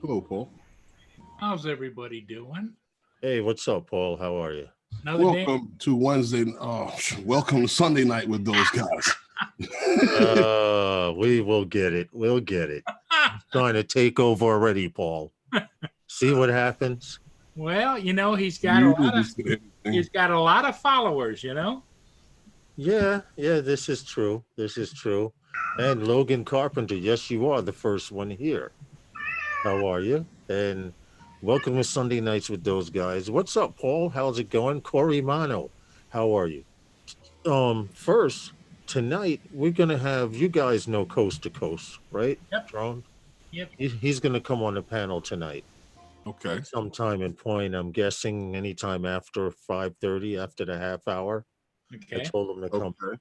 Hello, Paul. How's everybody doing? Hey, what's up, Paul? How are you? Another day. Welcome to Wednesday. Welcome to Sunday night with those guys. We will get it. We'll get it. Trying to take over already, Paul. See what happens? Well, he's You got will just say anything. he's got a lot of followers. Yeah, this is true. This is true. And Logan Carpenter, yes, you are the first one here. How are you? And welcome to Sunday Nights with those guys. What's up, Paul? How's it going? Corey Mano, how are you? First, tonight we're gonna have you guys know Coast to Coast, right? Yep. Drone. Yep. He's gonna come on the panel tonight. Okay. Sometime in point, I'm guessing anytime after 5:30, after the half hour. I Okay. told him to come. Okay.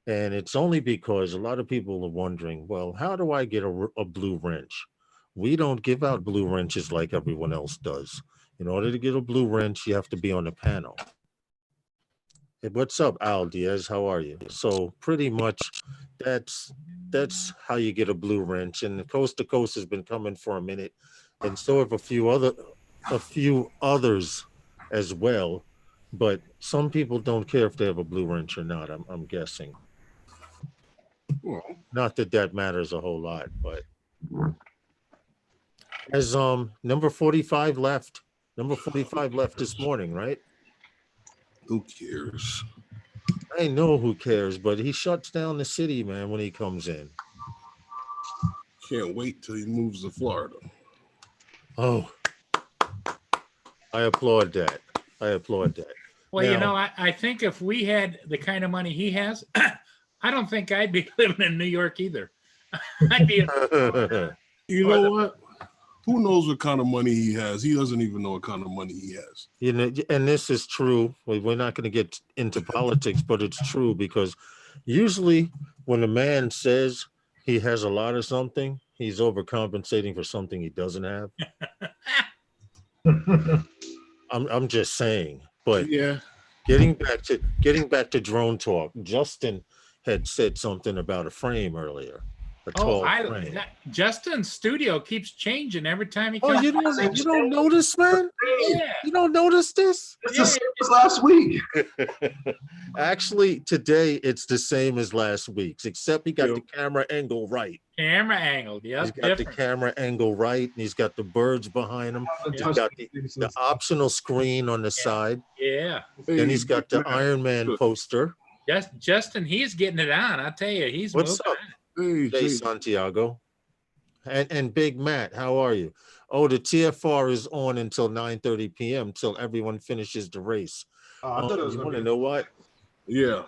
And it's only because a lot of people are wondering, well, how do I get a blue wrench? We don't give out blue wrenches like everyone else does. In order to get a blue wrench, you have to be on the panel. Hey, what's up, Al Diaz? How are you? So pretty much that's how you get a blue wrench. And Coast to Coast has been coming for a minute, and so have a few others as well. But some people don't care if they have a blue wrench or not. I'm guessing. Well, Not that that matters a whole lot, but as number 45 left. Number 45 left this morning, right? who cares? I know who cares, but he shuts down the city, man, when he comes in. Can't wait till he moves to Florida. Oh, I applaud that. I applaud that. Well, Now- I think if we had the kind of money he has, I don't think I'd be living in New York either. I'd be. You know what? Who knows what kind of money he has? He doesn't even know what kind of money he has. You know, and this is true. We're not going to get into politics, but it's true because usually when a man says he has a lot of something, he's overcompensating for something he doesn't have. I'm just saying. But Yeah. getting back to drone talk, Justin had said something about a frame earlier. A tall frame. Justin's studio keeps changing every time he Oh, comes. you don't notice, man? Yeah. You don't notice this? It's the same as last week. Actually, today it's the same as last week's, except he got Yeah. the camera angle right. Camera angle, yeah, He's got the camera angle right, and he's got the birds behind him. He's got the optional screen on the side. Yeah. Then he's got the Iron Man Good. poster. Justin, he's getting it on. I tell you, he's What's moving up? on. Hey, Jay Jay. Santiago. And Big Matt, how are you? Oh, the TFR is on until 9:30 p.m. till everyone finishes the race. I thought it was You going want to to be. know what? Yeah.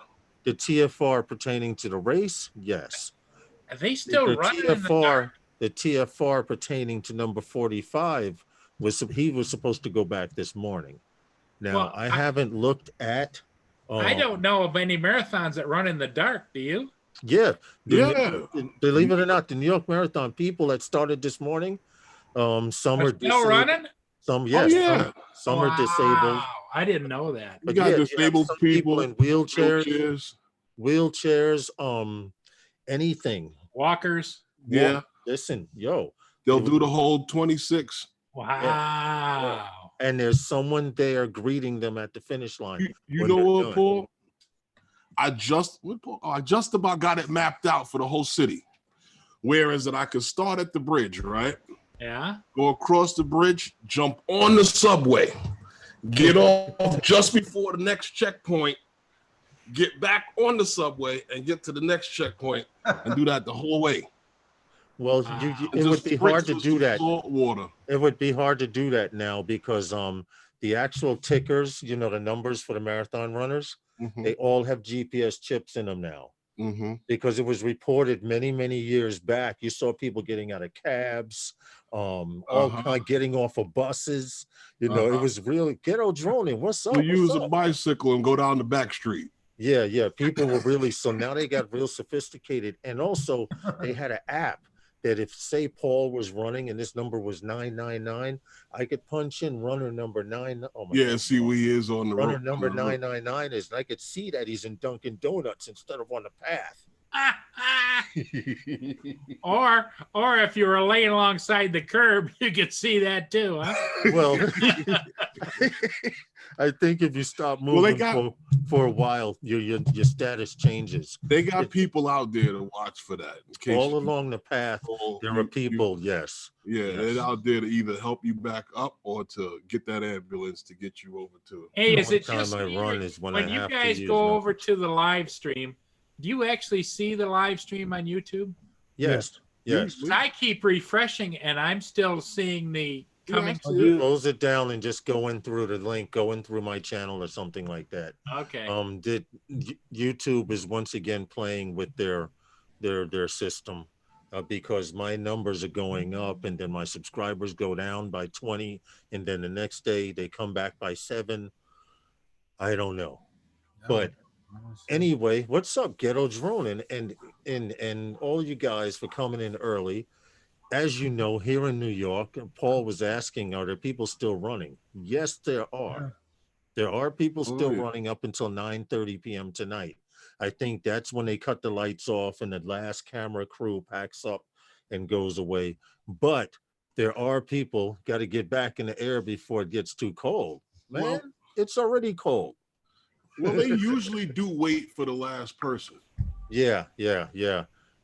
The TFR pertaining to the race? Yes. Are they still running in the dark? The TFR pertaining to number 45 was supposed to go back this morning. Now, Well, I haven't looked at I don't know of any marathons that run in the dark. Do you? Yeah. Yeah. Believe it or not, the New York Marathon people that started this morning, some Are are still disabled. running? Some, yes, yeah. some are disabled. I didn't know that. You got you have disabled some people in wheelchairs, anything. Walkers. Yeah. Listen, yo. They'll do the whole 26. Wow. And there's someone there greeting them at the finish line. You when know they're what, done. Paul? I just about got it mapped out for the whole city. Whereas that I could start at the bridge, right? Yeah. Go across the bridge, jump on the subway, get off just before the next checkpoint, get back on the subway and get to the next checkpoint and do that the whole way. Well, Wow. it would be hard to do that. Salt water. It would be hard to do that now because the actual tickers, the numbers for the marathon runners, Mhm. they all have GPS chips in them now. Mm-hmm. Because it was reported many, many years back. You saw people getting out of cabs, getting off of buses. It was really ghetto droning. What's up? So use What's a up? bicycle and go down the back street. Yeah. People were really, so now they got real sophisticated. And also they had an app that if, say, Paul was running and this number was 999, I could punch in runner number 9. Oh my God. See where he is on the Runner road. number 999 is, and I could see that he's in Dunkin' Donuts instead of on the path. or if you were laying alongside the curb, you could see that too, huh? Well, I think if you stop Well, they moving got- for a while, your status changes. They got people out there to watch for that. In case All you- along the path, there are people. Yes. Yeah, Yes. they're out there to either help you back up or to get that ambulance to get you over to it. Hey, The is only it just time I me, run or is when when I you have to guys use go my- over to the live stream, do you actually see the live stream on YouTube? Yes. Yes. We- I keep refreshing and I'm still seeing the coming. Yeah, I see it. Close it down and just go in through the link, go in through my channel or something like that. Okay. YouTube is once again playing with their system because my numbers are going up and then my subscribers go down by 20 and then the next day they come back by 7. I don't know. But anyway, what's up, Ghetto Drone and all you guys for coming in early. As you know, here in New York, Paul was asking, are there people still running? Yes, there are. There are people still running up until 9:30 p.m. tonight. I think that's when they cut the lights off and the last camera crew packs up and goes away. But there are people got to get back in the air before it gets too cold. Man, Well- it's already cold. Well, they usually do wait for the last person. Yeah.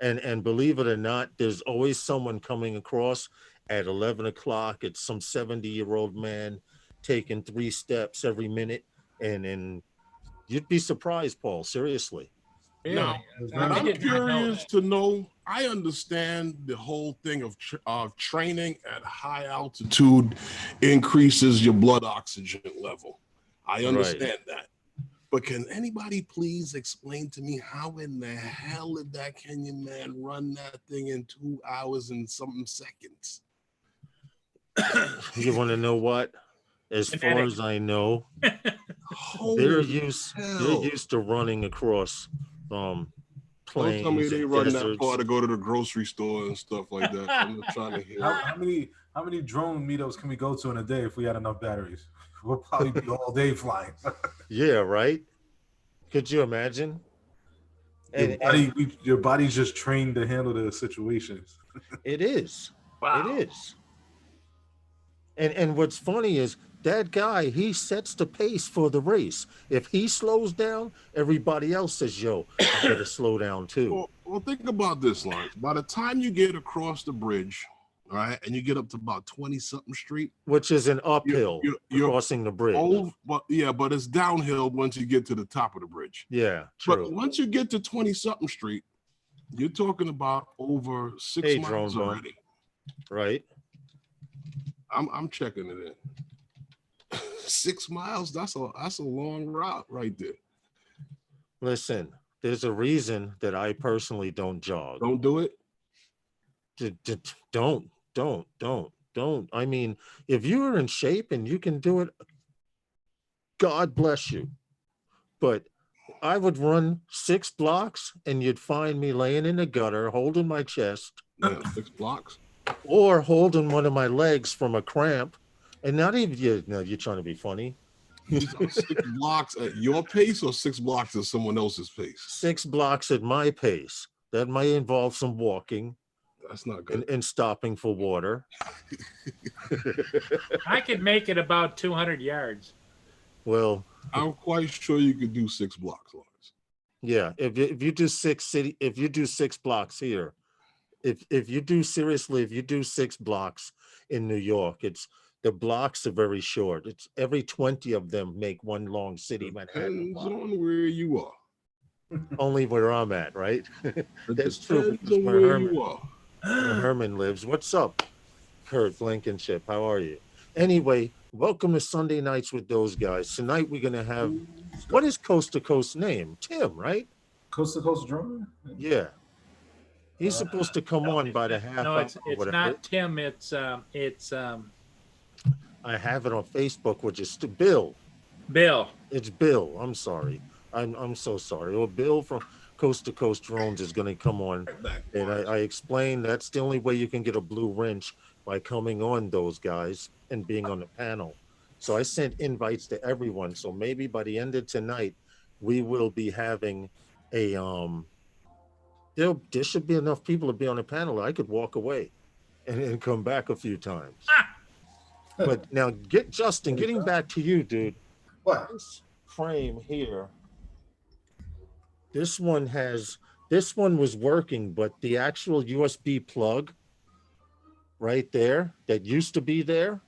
And believe it or not, there's always someone coming across at 11 o'clock. It's some 70-year-old man taking 3 steps every minute. And you'd be surprised, Paul, seriously. Really? Now, I I'm did not know curious that. to know. I understand the whole thing of training at high altitude increases your blood oxygen level. I understand that. But can anybody please explain to me how in the hell did that Kenyan man run that thing in 2 hours and something seconds? You want to know what? As far Genetics. as I know, Holy they're used hell. to running across Don't plains tell me they and run that deserts. far to go to the grocery store and stuff like that. I'm not trying to hear it. How many drone meetups can we go to in a day if we had enough batteries? We'll probably be all day flying. Yeah, right. Could you imagine? Your body's just trained to handle the situations. It is. Wow. It is. And what's funny is that guy, he sets the pace for the race. If he slows down, everybody else says, yo, I better slow down too. Well, think about this, Lawrence. By the time you get across the bridge, all right, and you get up to about 20-something street, Which is an uphill you're crossing the bridge. but it's downhill once you get to the top of the bridge. Yeah, But true. once you get to 20-something street, you're talking about over 6 Hey, miles Drone Bone. already. Right? I'm checking it in. 6 miles, that's a long route right there. Listen, there's a reason that I personally don't jog. Don't do it. Don't. I mean, if you are in shape and you can do it, God bless you. But I would run 6 blocks and you'd find me laying in the gutter, holding my chest Yeah, 6 blocks. or holding one of my legs from a cramp. And not even you're trying to be funny. These are 6 blocks at your pace or 6 blocks at someone else's pace? 6 blocks at my pace. That might involve some walking That's not good. and stopping for water. I could make it about 200 yards. Well, I'm quite sure you could do 6 blocks, Lawrence. yeah, if you do 6 blocks here, if you do 6 blocks in New York, the blocks are very short. It's every 20 of them make one long city Manhattan Depends block. on where you are. Only where I'm at, right? It That's true, depends because on where where Herman- you are. Where Herman lives. What's up, Kurt Blankenship? How are you? Anyway, welcome to Sunday Nights with those guys. Tonight we're gonna have, what is Coast to Coast name? Tim, right? Coast to coast drone? Yeah. He's supposed to come on by the half No, hour it's or whatever. not Tim. It's I have it on Facebook, which is Bill. Bill. It's Bill. I'm sorry. I'm so sorry. Well, Bill from Coast to Coast Drones is going to come on, and I explained that's the only way you can get a blue wrench by coming on those guys and being on the panel. So I sent invites to everyone. So maybe by the end of tonight, we will be having a there should be enough people to be on the panel. I could walk away and come back a few times. But now getting back to you, dude. What? This frame here, this one was working, but the actual USB plug right there that used to be there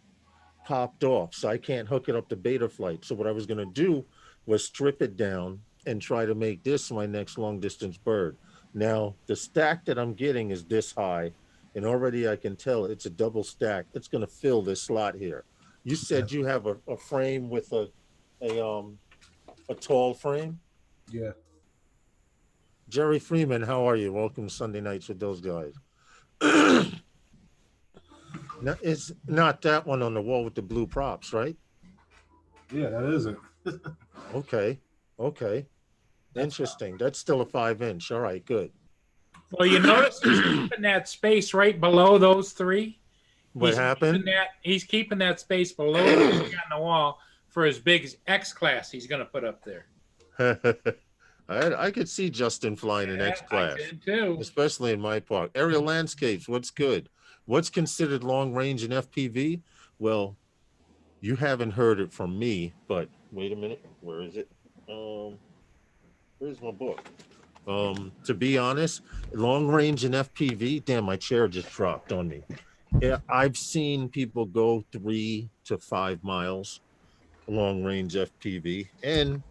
popped off. So I can't hook it up to Betaflight. So what I was going to do was strip it down and try to make this my next long distance bird. Now, the stack that I'm getting is this high, and already I can tell it's a double stack. It's going to fill this slot here. You said you have a frame with a tall frame? Yeah. Jerry Freeman, how are you? Welcome to Sunday Nights with those guys. Now, it's not that one on the wall with the blue props, right? Yeah, that is it. Okay. Interesting. That's still a 5-inch. All right, good. Well, you notice he's keeping that space right below those three. What happened? He's keeping that space below the three on the wall for his big X class he's going to put up there. I could see Justin flying an X class, I did too. especially in my park. Aerial landscapes, what's good? What's considered long range in FPV? Well, you haven't heard it from me, but wait a minute. Where is it? Where's my book? To be honest, long range in FPV, damn, my chair just dropped on me. Yeah, I've seen people go 3 to 5 miles long range FPV, and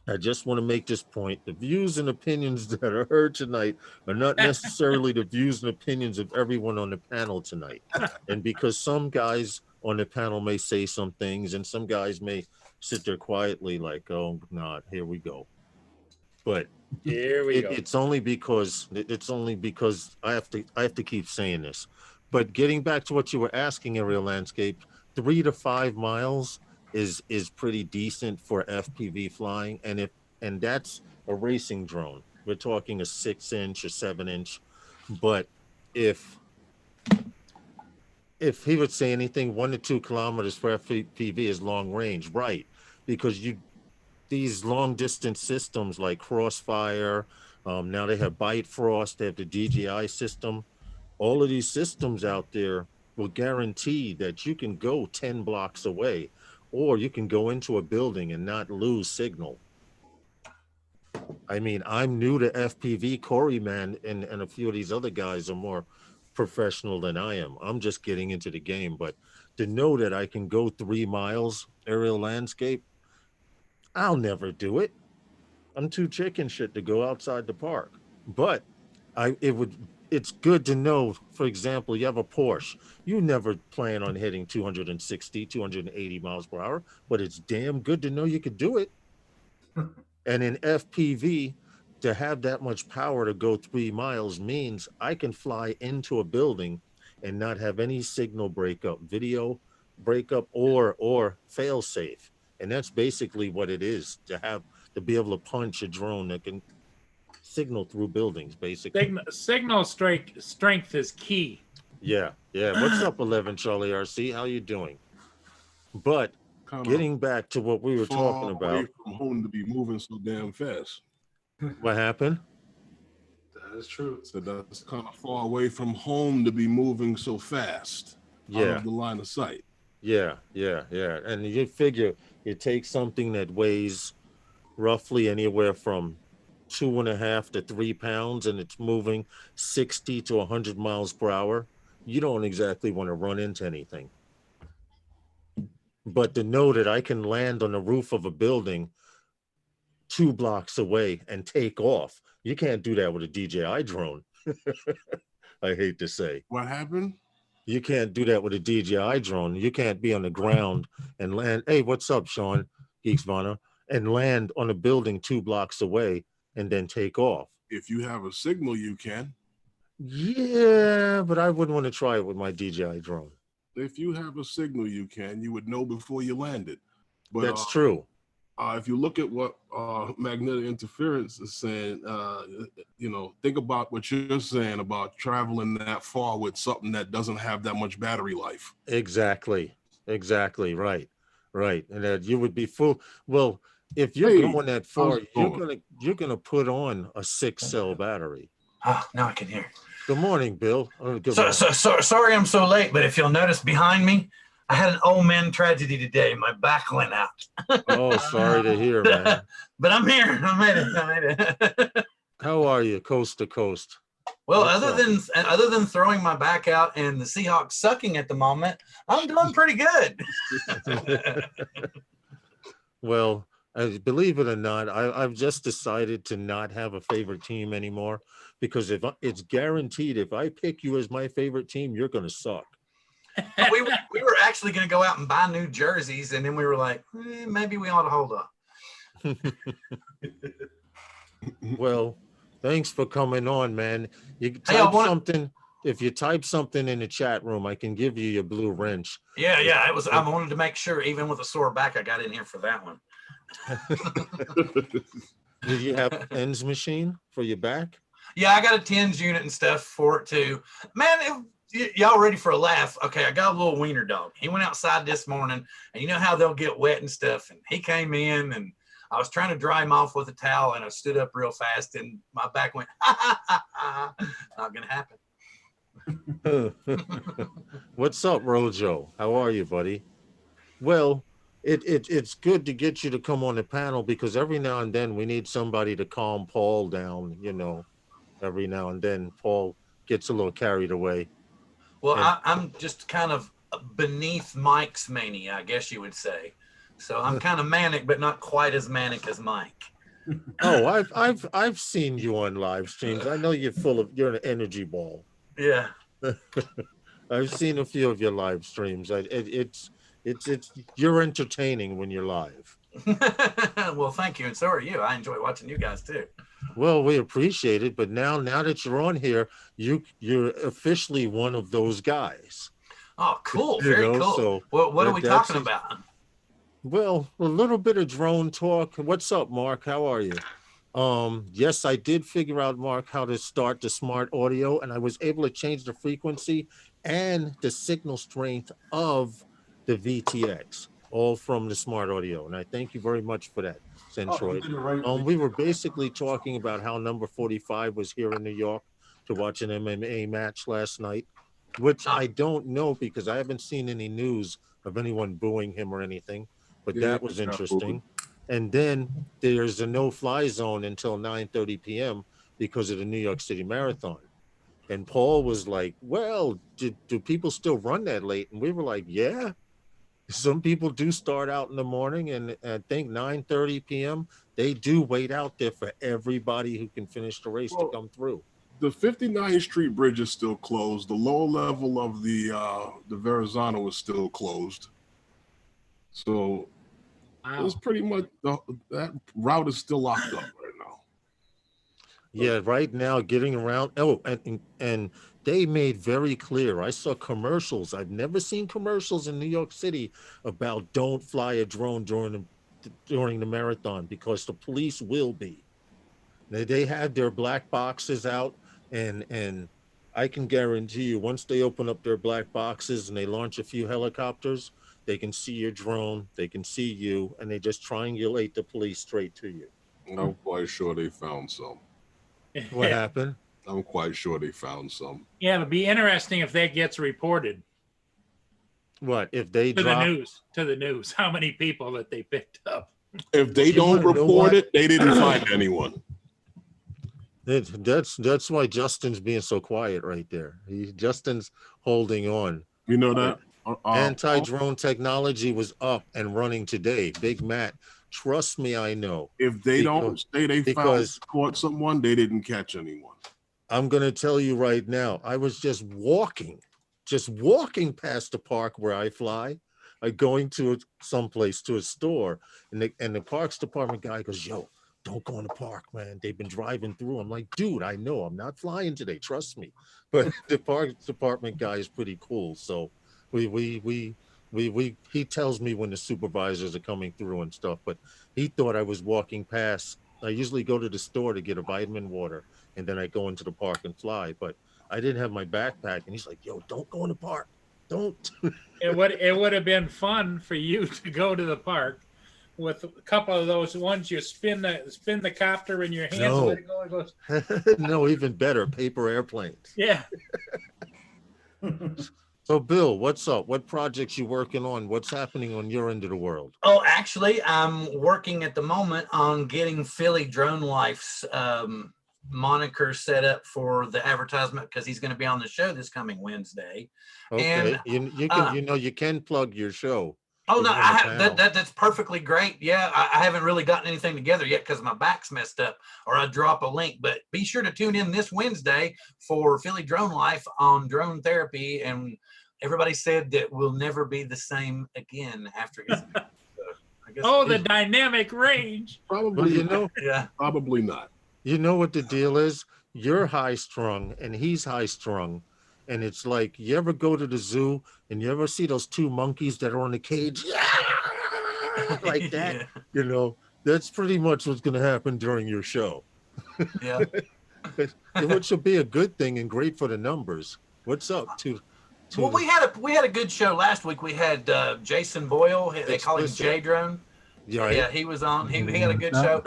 I just want to make this point. The views and opinions that are heard tonight are not necessarily the views and opinions of everyone on the panel tonight. And because some guys on the panel may say some things and some guys may sit there quietly like, oh, not here we go. But Here we go. it's only because I have to keep saying this. But getting back to what you were asking, Aerial Landscape, 3 to 5 miles is pretty decent for FPV flying, and that's a racing drone. We're talking a 6-inch or 7-inch. But if he would say anything 1 to 2 kilometers for FPV is long range, right? Because these long distance systems like Crossfire, now they have Bifrost, they have the DJI system. All of these systems out there will guarantee that you can go 10 blocks away, or you can go into a building and not lose signal. I mean, I'm new to FPV. Corey, man, and a few of these other guys are more professional than I am. I'm just getting into the game. But to know that I can go 3 miles aerial landscape, I'll never do it. I'm too chicken shit to go outside the park. But it's good to know, for example, you have a Porsche. You never plan on hitting 260, 280 miles per hour, but it's damn good to know you could do it. And in FPV, to have that much power to go 3 miles means I can fly into a building and not have any signal breakup, video breakup, or fail safe. And that's basically what it is, to be able to punch a drone that can signal through buildings, basically. Signal strength is key. Yeah. What's up, 11 Charlie RC? How you doing? But getting back to what we were talking about. Away from home to be moving so damn fast. What happened? That is true. So that's kind of far away from home to be moving so fast. Out of the line of sight. Yeah. And you figure it takes something that weighs roughly anywhere from 2.5 to 3 pounds, and it's moving 60 to 100 miles per hour. You don't exactly want to run into anything. But to know that I can land on the roof of a building 2 blocks away and take off, you can't do that with a DJI drone. I hate to say. What happened? You can't do that with a DJI drone. You can't be on the ground and land. Hey, what's up, Sean Geeksvana? And land on a building 2 blocks away and then take off. If you have a signal, you can. Yeah, but I wouldn't want to try it with my DJI drone. If you have a signal, you can. You would know before you landed. But that's true. If you look at what magnetic interference is saying, think about what you're saying about traveling that far with something that doesn't have that much battery life. Exactly. Right. And that you would be full. Well, if you're Hey, going that far, how's it going? you're gonna put on a 6 cell battery. Ah, now I can hear. Good morning, Bill. Good So, morning. sorry I'm so late, but if you'll notice behind me, I had an old man tragedy today. My back went out. Oh, sorry to hear, man. But I'm here. I made it. How are you, coast to coast? Well, What's other than throwing my back out and the Seahawks sucking at the moment, I'm doing pretty good. Well, believe it or not, I've just decided to not have a favorite team anymore because it's guaranteed if I pick you as my favorite team, you're going to suck. we were actually going to go out and buy new jerseys, and then we were like, maybe we ought to hold up. Well, thanks for coming on, man. You Hey, type something. If you type something in the chat room, I can give you your blue wrench. Yeah, it was. I wanted to make sure, even with a sore back, I got in here for that one. Did you have a TENS machine for your back? Yeah, I got a TENS unit and stuff for it too. Man, y'all ready for a laugh? Okay, I got a little wiener dog. He went outside this morning, and you know how they'll get wet and stuff. And he came in, and I was trying to dry him off with a towel, and I stood up real fast, and my back went, ha, ha, ha, ha. Not going to happen. What's up, Rojo? How are you, buddy? Well, it's good to get you to come on the panel because every now and then we need somebody to calm Paul down, you know. Every now and then Paul gets a little carried away. Well, I'm just kind of beneath Mike's mania, I guess you would say. So I'm kind of manic, but not quite as manic as Mike. Oh, I've seen you on live streams. I know you're an energy ball. Yeah. I've seen a few of your live streams. It's you're entertaining when you're live. Well, thank you, and so are you. I enjoy watching you guys too. Well, we appreciate it, but now that you're on here, you're officially one of those guys. Oh, cool! Very cool. So what are we talking about? Well, a little bit of drone talk. What's up, Mark? How are you? Yes, I did figure out, Mark, how to start the smart audio, and I was able to change the frequency and the signal strength of the VTX, all from the smart audio. And I thank you very much for that, Centroid. We were basically talking about how number 45 was here in New York to watch an MMA match last night, which I don't know because I haven't seen any news of anyone booing him or anything, but that was interesting. And then there's a no-fly zone until 9:30 p.m. because of the New York City Marathon. And Paul was like, well, do people still run that late? And we were like, yeah. Some people do start out in the morning, and I think 9:30 p.m. they do wait out there for everybody who can finish the race to come through. The 59th Street Bridge is still closed. The lower level of the Verrazano is still closed. So it's pretty much that route is still locked up right now. Yeah, right now getting around. Oh, and they made very clear. I saw commercials. I've never seen commercials in New York City about don't fly a drone during the marathon because the police will be. They had their black boxes out, and I can guarantee you once they open up their black boxes and they launch a few helicopters, they can see your drone, they can see you, and they just triangulate the police straight to you. I'm quite sure they found some. What happened? I'm quite sure they found some. Yeah, it'd be interesting if that gets reported. What if they to the news? How many people that they picked up? If they don't report it, they didn't find anyone. That's why Justin's being so quiet right there. Justin's holding on. You know that anti-drone technology was up and running today. Big Matt, trust me, I know. If they don't say they caught someone, they didn't catch anyone. I'm going to tell you right now, I was just walking past the park where I fly, going to someplace, to a store, and the parks department guy goes, yo, don't go in the park, man. They've been driving through. I'm like, dude, I know. I'm not flying today. Trust me. But the park department guy is pretty cool. So he tells me when the supervisors are coming through and stuff, but he thought I was walking past. I usually go to the store to get a vitamin water, and then I go into the park and fly, but I didn't have my backpack, and he's like, yo, don't go in the park. Don't. It would have been fun for you to go to the park, with a couple of those ones you spin the copter in your hands. No. Let it go, it goes. No, even better, paper airplanes. Yeah. So, Bill, what's up? What projects you working on? What's happening on your end of the world? Oh, actually, I'm working at the moment on getting Philly Drone Life's moniker set up for the advertisement because he's going to be on the show this coming Wednesday. Okay, And you can plug your show. oh no, You're on I the have panel. that's perfectly great. Yeah, I haven't really gotten anything together yet because my back's messed up, or I drop a link. But be sure to tune in this Wednesday for Philly Drone Life on drone therapy, and everybody said that we'll never be the same again after his. I guess. Oh, the dynamic range. Probably, Yeah. probably not. You know what the deal is? You're high strung and he's high strung. And it's like, you ever go to the zoo and you ever see those two monkeys that are on the cage? Like that. Yeah. You know, that's pretty much what's going to happen during your show. Yeah. Which will be a good thing and great for the numbers. What's up to Well, we had a good show last week. We had Jason Boyle. They call him Explicit. J Drone. Yeah, he was on. He had a good show.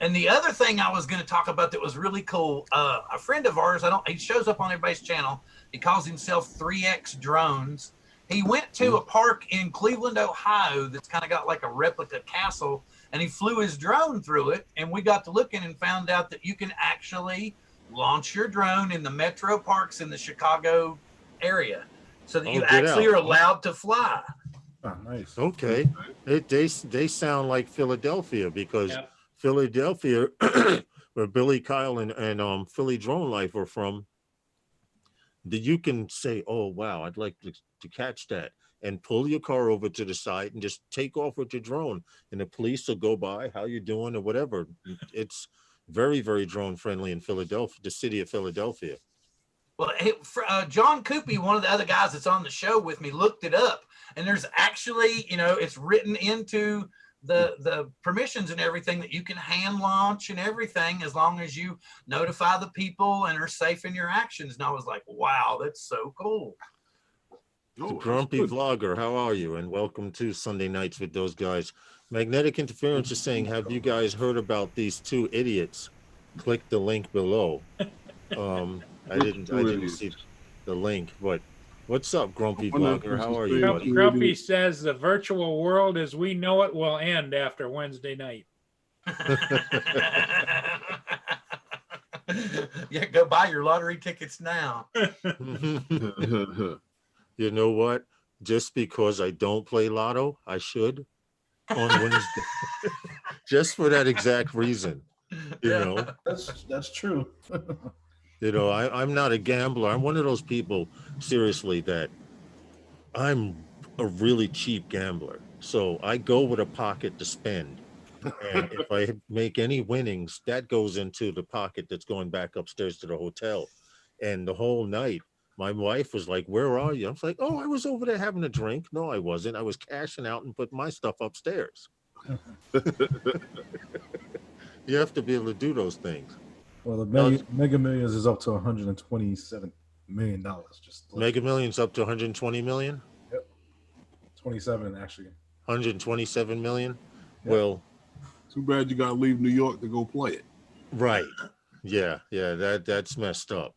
And the other thing I was going to talk about that was really cool. A friend of ours, he shows up on everybody's channel. He calls himself 3X Drones. He went to a park in Cleveland, Ohio that's kind of got like a replica castle, and he flew his drone through it. And we got to looking and found out that you can actually launch your drone in the metro parks in the Chicago area, so that you actually are allowed to fly. Oh, nice. Okay. They sound like Philadelphia because Philadelphia, where Billy Kyle and Philly Drone Life are from, that you can say, oh, wow, I'd like to catch that, and pull your car over to the side and just take off with your drone, and the police will go by, how you doing or whatever. It's very, very drone friendly in Philadelphia, the city of Philadelphia. Well, John Coopy, one of the other guys that's on the show with me, looked it up, and there's actually, it's written into the permissions and everything that you can hand launch and everything as long as you notify the people and are safe in your actions. And I was like, wow, that's so cool. The Grumpy Vlogger, how are you? And welcome to Sunday Nights with those guys. Magnetic Interference is saying, have you guys heard about these two idiots? Click the link below. I didn't see the link, but what's up, Grumpy Vlogger? How are you, buddy? Grumpy says the virtual world as we know it will end after Wednesday night. Yeah, go buy your lottery tickets now. You know what? Just because I don't play lotto, I should on Wednesday. Just for that exact reason. You know? That's true. You know, I'm not a gambler. I'm one of those people, seriously, that I'm a really cheap gambler. So I go with a pocket to spend. And if I make any winnings, that goes into the pocket that's going back upstairs to the hotel. And the whole night, my wife was like, where are you? I was like, oh, I was over there having a drink. No, I wasn't. I was cashing out and putting my stuff upstairs. You have to be able to do those things. Well, the Mega Millions is up to $127 million. Mega Millions up to 120 million? Yep. 27 actually. 127 million? Yep. Well, too bad you gotta leave New York to go play it. Right. Yeah, that's messed up.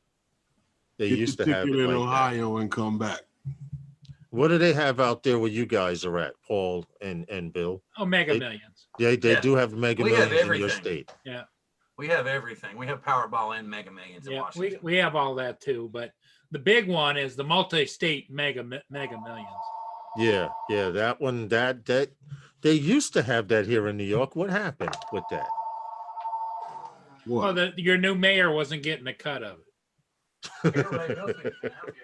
They Get used the to have it ticket in like Ohio and come back. What do they have out there where you guys are at, Paul and Bill? Oh, Mega Millions. They do have Mega We have Millions in your everything. state. Yeah. We have everything. We have Powerball and Mega Millions in Yeah, Washington. we have all that too, but the big one is the multi-state Mega Millions. Yeah, that one, that they used to have that here in New York. What happened with that? What? Well, your new mayor wasn't getting a cut of it.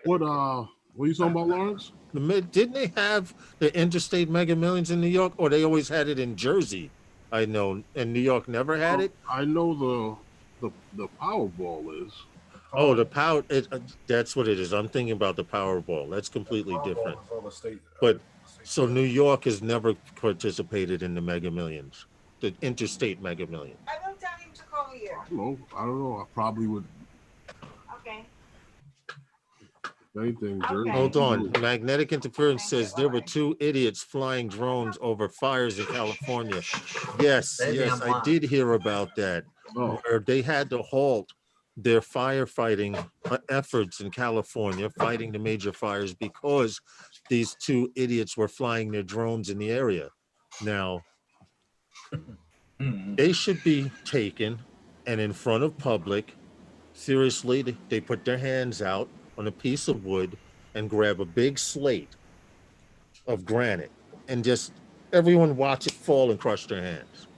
What are you talking about, Lawrence? Didn't they have the interstate Mega Millions in New York, or they always had it in Jersey? I know, and New York never had it. I know the Powerball is. Oh, the power. That's what it is. I'm thinking about the Powerball. That's completely different. But so New York has never participated in the Mega Millions, the interstate Mega Millions. I will tell him to call here. I don't know. I probably would. Okay. Anything, Jersey. Hold on. Magnetic interference says there were 2 idiots flying drones over fires in California. Yes, Maybe yes, I'm I lying. did hear about that. Oh, Where they had to halt their firefighting efforts in California, fighting the major fires because these 2 idiots were flying their drones in the area. Now, Hmm. they should be taken and in front of public. Seriously, they put their hands out on a piece of wood and grab a big slate of granite and just everyone watch it fall and crush their hands.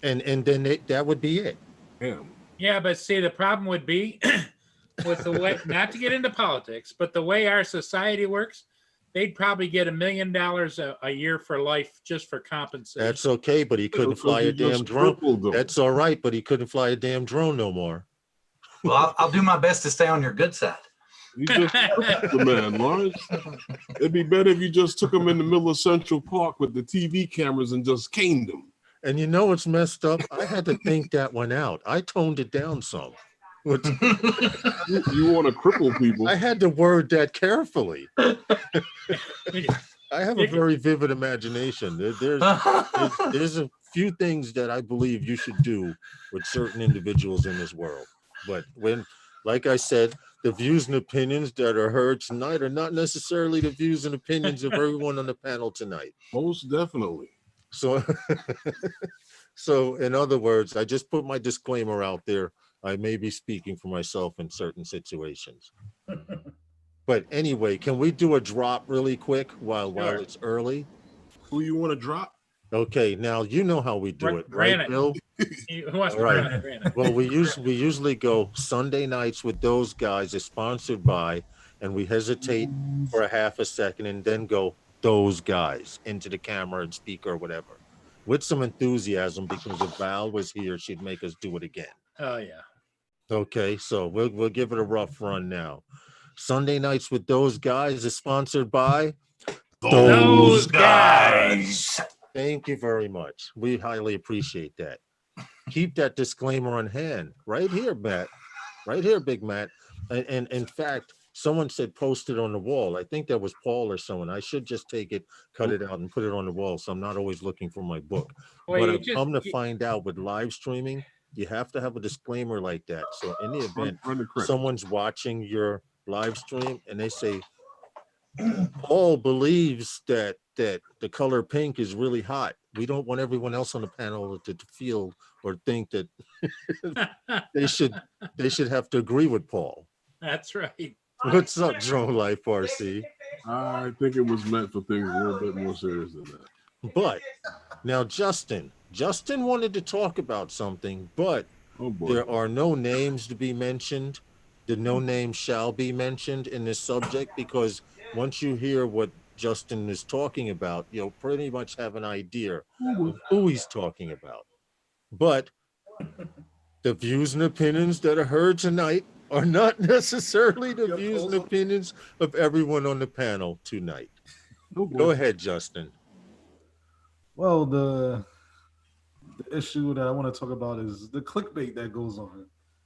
And then that would be it. damn. Yeah, but see, the problem would be with the way, not to get into politics, but the way our society works, they'd probably get $1 million a year for life just for compensation. That's okay, but he couldn't Because fly you a damn just drone. crippled them. That's all right, but he couldn't fly a damn drone no more. Well, I'll do my best to stay on your good side. You just crippled the man, Lawrence. It'd be better if you just took him in the middle of Central Park with the TV cameras and just caned him. And you know what's messed up? I had to think that one out. I toned it down some. You want to cripple people. I had to word that carefully. I have a very vivid imagination. There's a few things that I believe you should do with certain individuals in this world. But when, like I said, the views and opinions that are heard tonight are not necessarily the views and opinions of everyone on the panel tonight. Most definitely. So, so in other words, I just put my disclaimer out there. I may be speaking for myself in certain situations. But anyway, can we do a drop really quick while it's early? Who you want to drop? Okay, now you know how we do it, right, Granite. Bill? Who wants to All right. run it, Granite? Well, we usually go Sunday nights with those guys is sponsored by, and we hesitate for a half a second and then go those guys into the camera and speak or whatever with some enthusiasm, because if Val was here, she'd make us do it again. Oh yeah. Okay, so we'll give it a rough run now. Sunday nights with those guys is sponsored by Those guys. Thank you very much. We highly appreciate that. Keep that disclaimer on hand right here, Matt. Right here, Big Matt. And in fact, someone said post it on the wall. I think that was Paul or someone. I should just take it, cut it out, and put it on the wall, so I'm not always looking for my book. Well, But you I've just- come to find out with live streaming, you have to have a disclaimer like that. So in the event Run the credit. someone's watching your live stream and they say, Paul believes that the color pink is really hot. We don't want everyone else on the panel to feel or think that they should have to agree with Paul. That's right. What's up, Drone Life RC? I think it was meant for things a little bit more serious than that. But now Justin wanted to talk about something, but Oh boy. there are no names to be mentioned. The no name shall be mentioned in this subject, because once you hear what Justin is talking about, you'll pretty much have an idea of who he's talking about. But the views and opinions that are heard tonight are not necessarily the views and opinions of everyone on the panel tonight. Oh boy. Go ahead, Justin. Well, the issue that I want to talk about is the clickbait that goes on,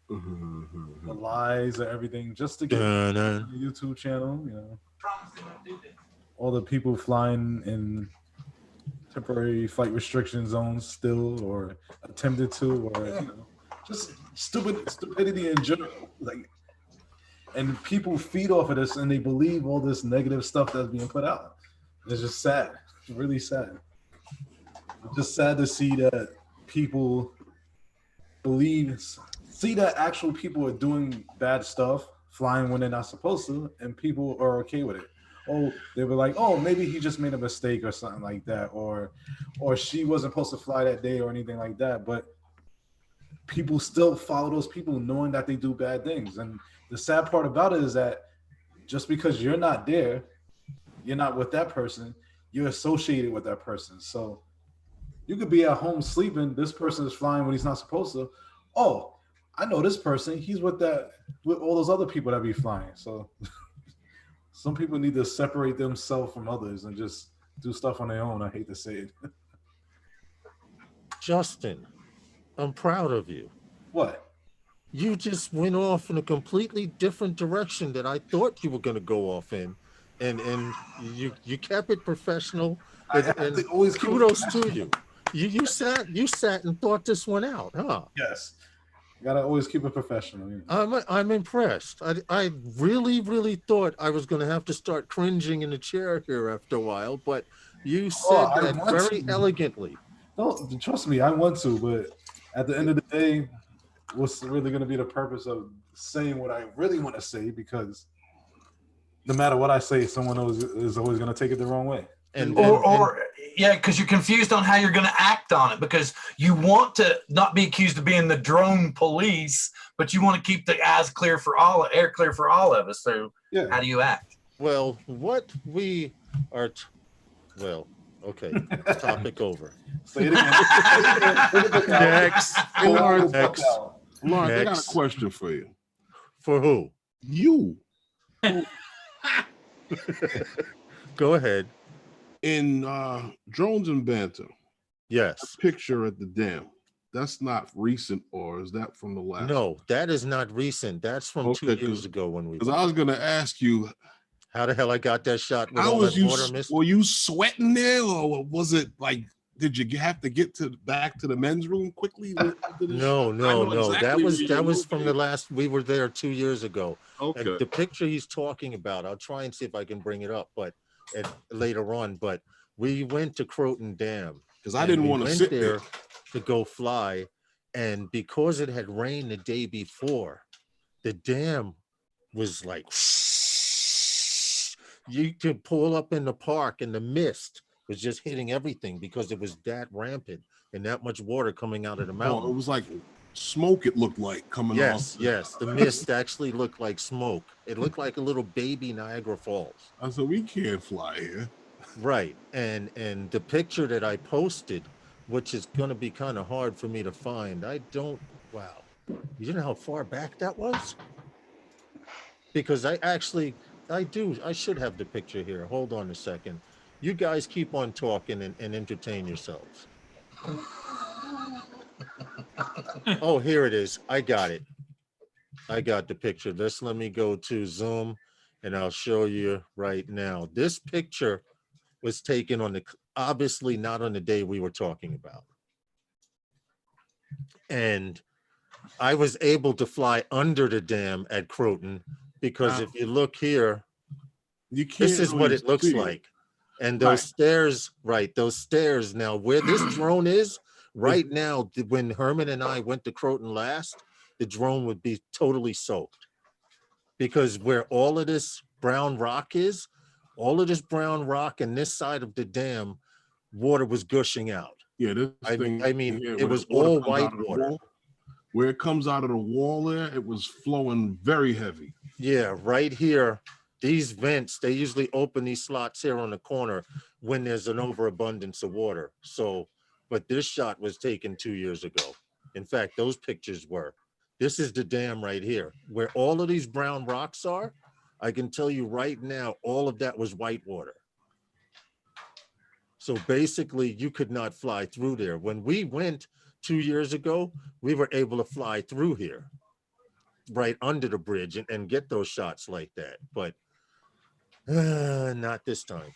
the lies and everything, just to get Dun-dun. on the YouTube channel. You know, all the people flying in temporary flight restriction zones still, or attempted to, or you know, just stupidity in general. Like, and people feed off of this, and they believe all this negative stuff that's being put out. It's just sad. It's really sad. It's just sad to see that people see that actual people are doing bad stuff, flying when they're not supposed to, and people are okay with it. Oh, they were like, oh, maybe he just made a mistake or something like that, or she wasn't supposed to fly that day or anything like that. But people still follow those people knowing that they do bad things. And the sad part about it is that just because you're not there, you're not with that person, you're associated with that person. So you could be at home sleeping, this person is flying when he's not supposed to. Oh, I know this person, he's with all those other people that be flying. So some people need to separate themselves from others and just do stuff on their own. I hate to say it. Justin, I'm proud of you. What? You just went off in a completely different direction that I thought you were going to go off in, and you kept it professional, I have and to always keep it kudos to professional. you. You sat and thought this one out, huh? Yes. Gotta always keep it professional. You know. I'm impressed. I really thought I was going to have to start cringing in the chair here after a while, but you Oh, said I that want very to. elegantly. Don't trust me. I want to, but at the end of the day, what's really going to be the purpose of saying what I really want to say? Because no matter what I say, someone else is always going to take it the wrong way. And Or, then and or yeah, because you're confused on how you're going to act on it because you want to not be accused of being the drone police, but you want to keep the eyes clear for all, air clear for all of us. So Yeah. how do you act? well, what we are, well, okay, topic over. Say it again. Say it again. Next, Hey, Lawrence, next, Lawrence, I got a next. question for you. For who? You Go ahead. in Drones and Banter, Yes. picture at the dam. That's not recent, or is that from the last? No, that is not recent. That's from Okay, 2 years ago when we. Because I was gonna ask you, How the hell I got that shot with how all was that you? water mist? Were you sweating there, or was it like? Did you have to get back to the men's room quickly? No. That was from the last. We were there 2 years ago. Okay. And the picture he's talking about, I'll try and see if I can bring it up, but later on. But we went to Croton Dam Because I didn't want to sit there to go fly, and because it had rained the day before, the dam was like you could pull up in the park, and the mist was just hitting everything because it was that rampant and that much water coming out of the Oh, mountain. it was like smoke. It looked like coming off. Yes, the mist actually looked like smoke. It looked like a little baby Niagara Falls. I said, we can't fly here. Right. And the picture that I posted, which is going to be kind of hard for me to find. Wow. You know how far back that was? Because I should have the picture here. Hold on a second. You guys keep on talking and entertain yourselves. Oh, here it is. I got it. I got the picture. Let me go to Zoom and I'll show you right now. This picture was taken obviously not on the day we were talking about. And I was able to fly under the dam at Croton because if you look here, this is what it looks like. And those stairs, those stairs now, where this drone is, right now, when Herman and I went to Croton last, the drone would be totally soaked. Because where all of this brown rock is, all of this brown rock and this side of the dam, water was gushing out. Yeah, it was all white water. Where it comes out of the wall there, it was flowing very heavy. Yeah, right here, these vents, they usually open these slots here on the corner when there's an overabundance of water. So, but this shot was taken 2 years ago. In fact, those pictures were. This is the dam right here. Where all of these brown rocks are, I can tell you right now, all of that was white water. So basically, you could not fly through there. When we went 2 years ago, we were able to fly through here, right under the bridge and get those shots like that. But not this time,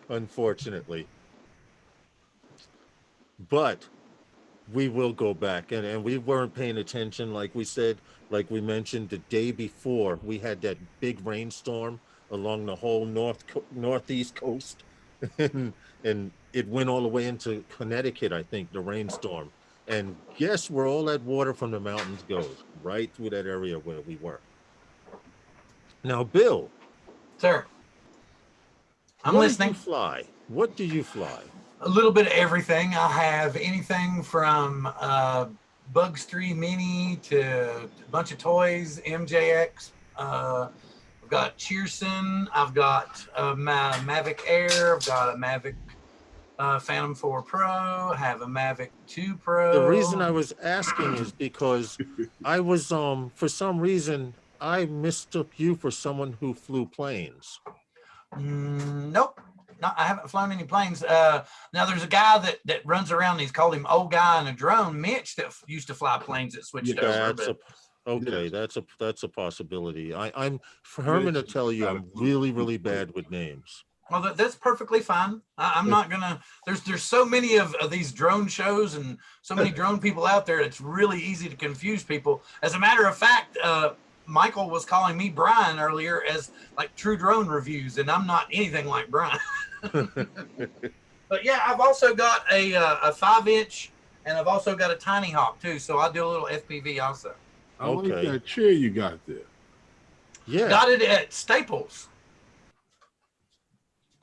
unfortunately. But we will go back, and we weren't paying attention, like we said, like we mentioned the day before, we had that big rainstorm along the whole northeast coast, and it went all the way into Connecticut, I think, the rainstorm. And guess where all that water from the mountains goes? Right through that area where we were. Now, Bill. Sir. I'm listening. What do you fly? A little bit of everything. I have anything from Bugs 3 Mini to a bunch of toys, MJX. I've got Cheerson. I've got my Mavic Air. I've got a Mavic Phantom 4 Pro. I have a Mavic 2 Pro. The reason I was asking is because I was, for some reason, I mistook you for someone who flew planes. Nope. I haven't flown any planes. Now there's a guy that runs around. He's called him old guy in a drone, Mitch, that used to fly planes that switched over. That's But okay. That's a possibility. I'm for Herman to tell you, I'm really bad with names. well, that's perfectly fine. I'm not gonna. There's so many of these drone shows and so many drone people out there. It's really easy to confuse people. As a matter of fact, Michael was calling me Brian earlier as like True Drone Reviews, and I'm not anything like Brian. But yeah, I've also got a 5-inch, and I've also got a Tiny Hawk too. So I do a little FPV also. I like Okay. that chair you got there. Yeah. Got it at Staples.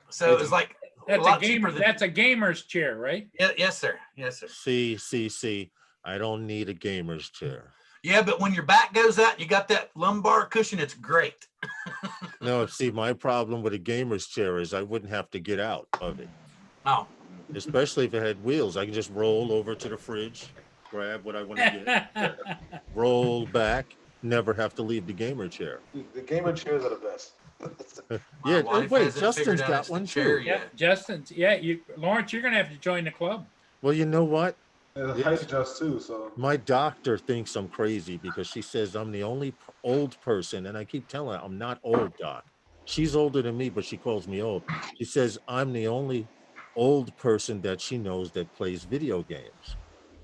So it's like That's a lot a gamer. cheaper than. That's a gamer's chair, right? Yeah, yes, sir. Yes, sir. See. I don't need a gamer's chair. Yeah, but when your back goes out, you got that lumbar cushion. It's great. No, see, my problem with a gamer's chair is I wouldn't have to get out of it, Oh, especially if it had wheels. I can just roll over to the fridge, grab what I want to get, roll back, never have to leave the gamer chair. The gamer chairs are the best. my Yeah, wife wait, hasn't Justin's figured out got it's the one chair too. Yeah, yet. Justin's. Yeah, Lawrence, you're gonna have to join the club. Well, you know what? And height adjust too. So My doctor thinks I'm crazy because she says I'm the only old person, and I keep telling her I'm not old, doc. She's older than me, but she calls me old. She says I'm the only old person that she knows that plays video games.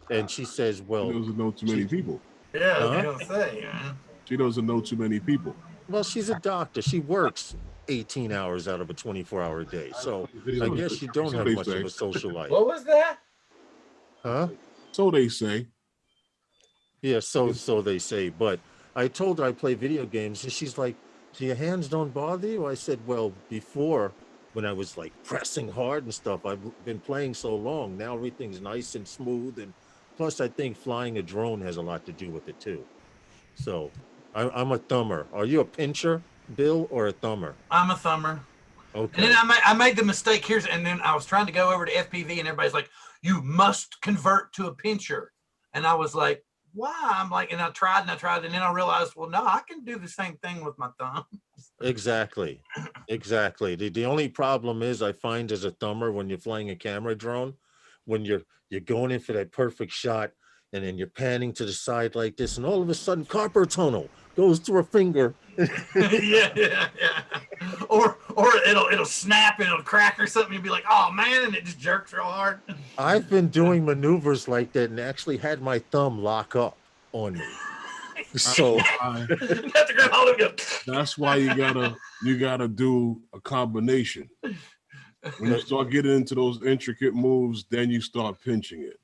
And she says, She well, doesn't know too many people. Yeah, I was Huh? gonna say, man. She doesn't know too many people. well, she's a doctor. She works 18 hours out of a 24-hour day. So I guess you don't have much of a social life. What was that? Huh? So they say. Yeah, so they say. But I told her I play video games, and she's like, "So your hands don't bother you?" I said, "Well, before when I was like pressing hard and stuff, I've been playing so long. Now everything's nice and smooth, and plus I think flying a drone has a lot to do with it too. So I'm a thumber. Are you a pincher, Bill, or a thumber? I'm a thumber. Okay. And then I made the mistake here, and then I was trying to go over to FPV, and everybody's like, "You must convert to a pincher," and I was like, "Why?" I'm like, and I tried, and then I realized, well, no, I can do the same thing with my thumb. Exactly. The only problem is I find as a thumber when you're flying a camera drone, when you're going in for that perfect shot, and then you're panning to the side like this, and all of a sudden carpal tunnel goes through a finger. yeah. Or it'll snap and it'll crack or something. You'll be like, "Oh man," and it just jerks real hard. I've been doing maneuvers like that and actually had my thumb lock up on me. So Have to grab hold of it. That's why you gotta do a combination. When you start getting into those intricate moves, then you start pinching it.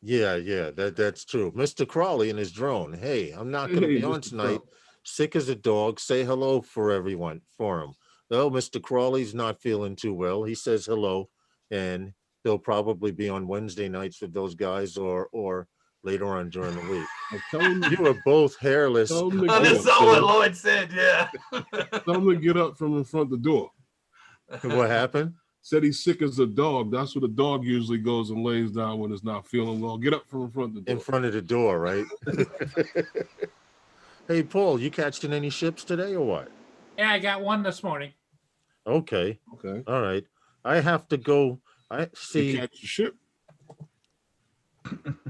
yeah, that's true. Mr. Crawley and his drone. Hey, I'm not going to Hey, be on Mr. tonight. Sick as a dog. Say hello for everyone for him. Well, Mr. Crawley's not feeling too well. He says hello, and he'll probably be on Wednesday nights with those guys or later on during the week. Tell him, You are both hairless. tell him to Oh, get that's up, all what Phil. Lloyd said. Yeah. Tell him to get up from in front of the door. What happened? Said he's sick as a dog. That's what a dog usually goes and lays down when it's not feeling well. Get up from in front of the door. In front of the door, right? Hey, Paul, you catching any ships today or what? Yeah, I got one this morning. Okay. Okay. All right. I have to go. I You see. catch the ship.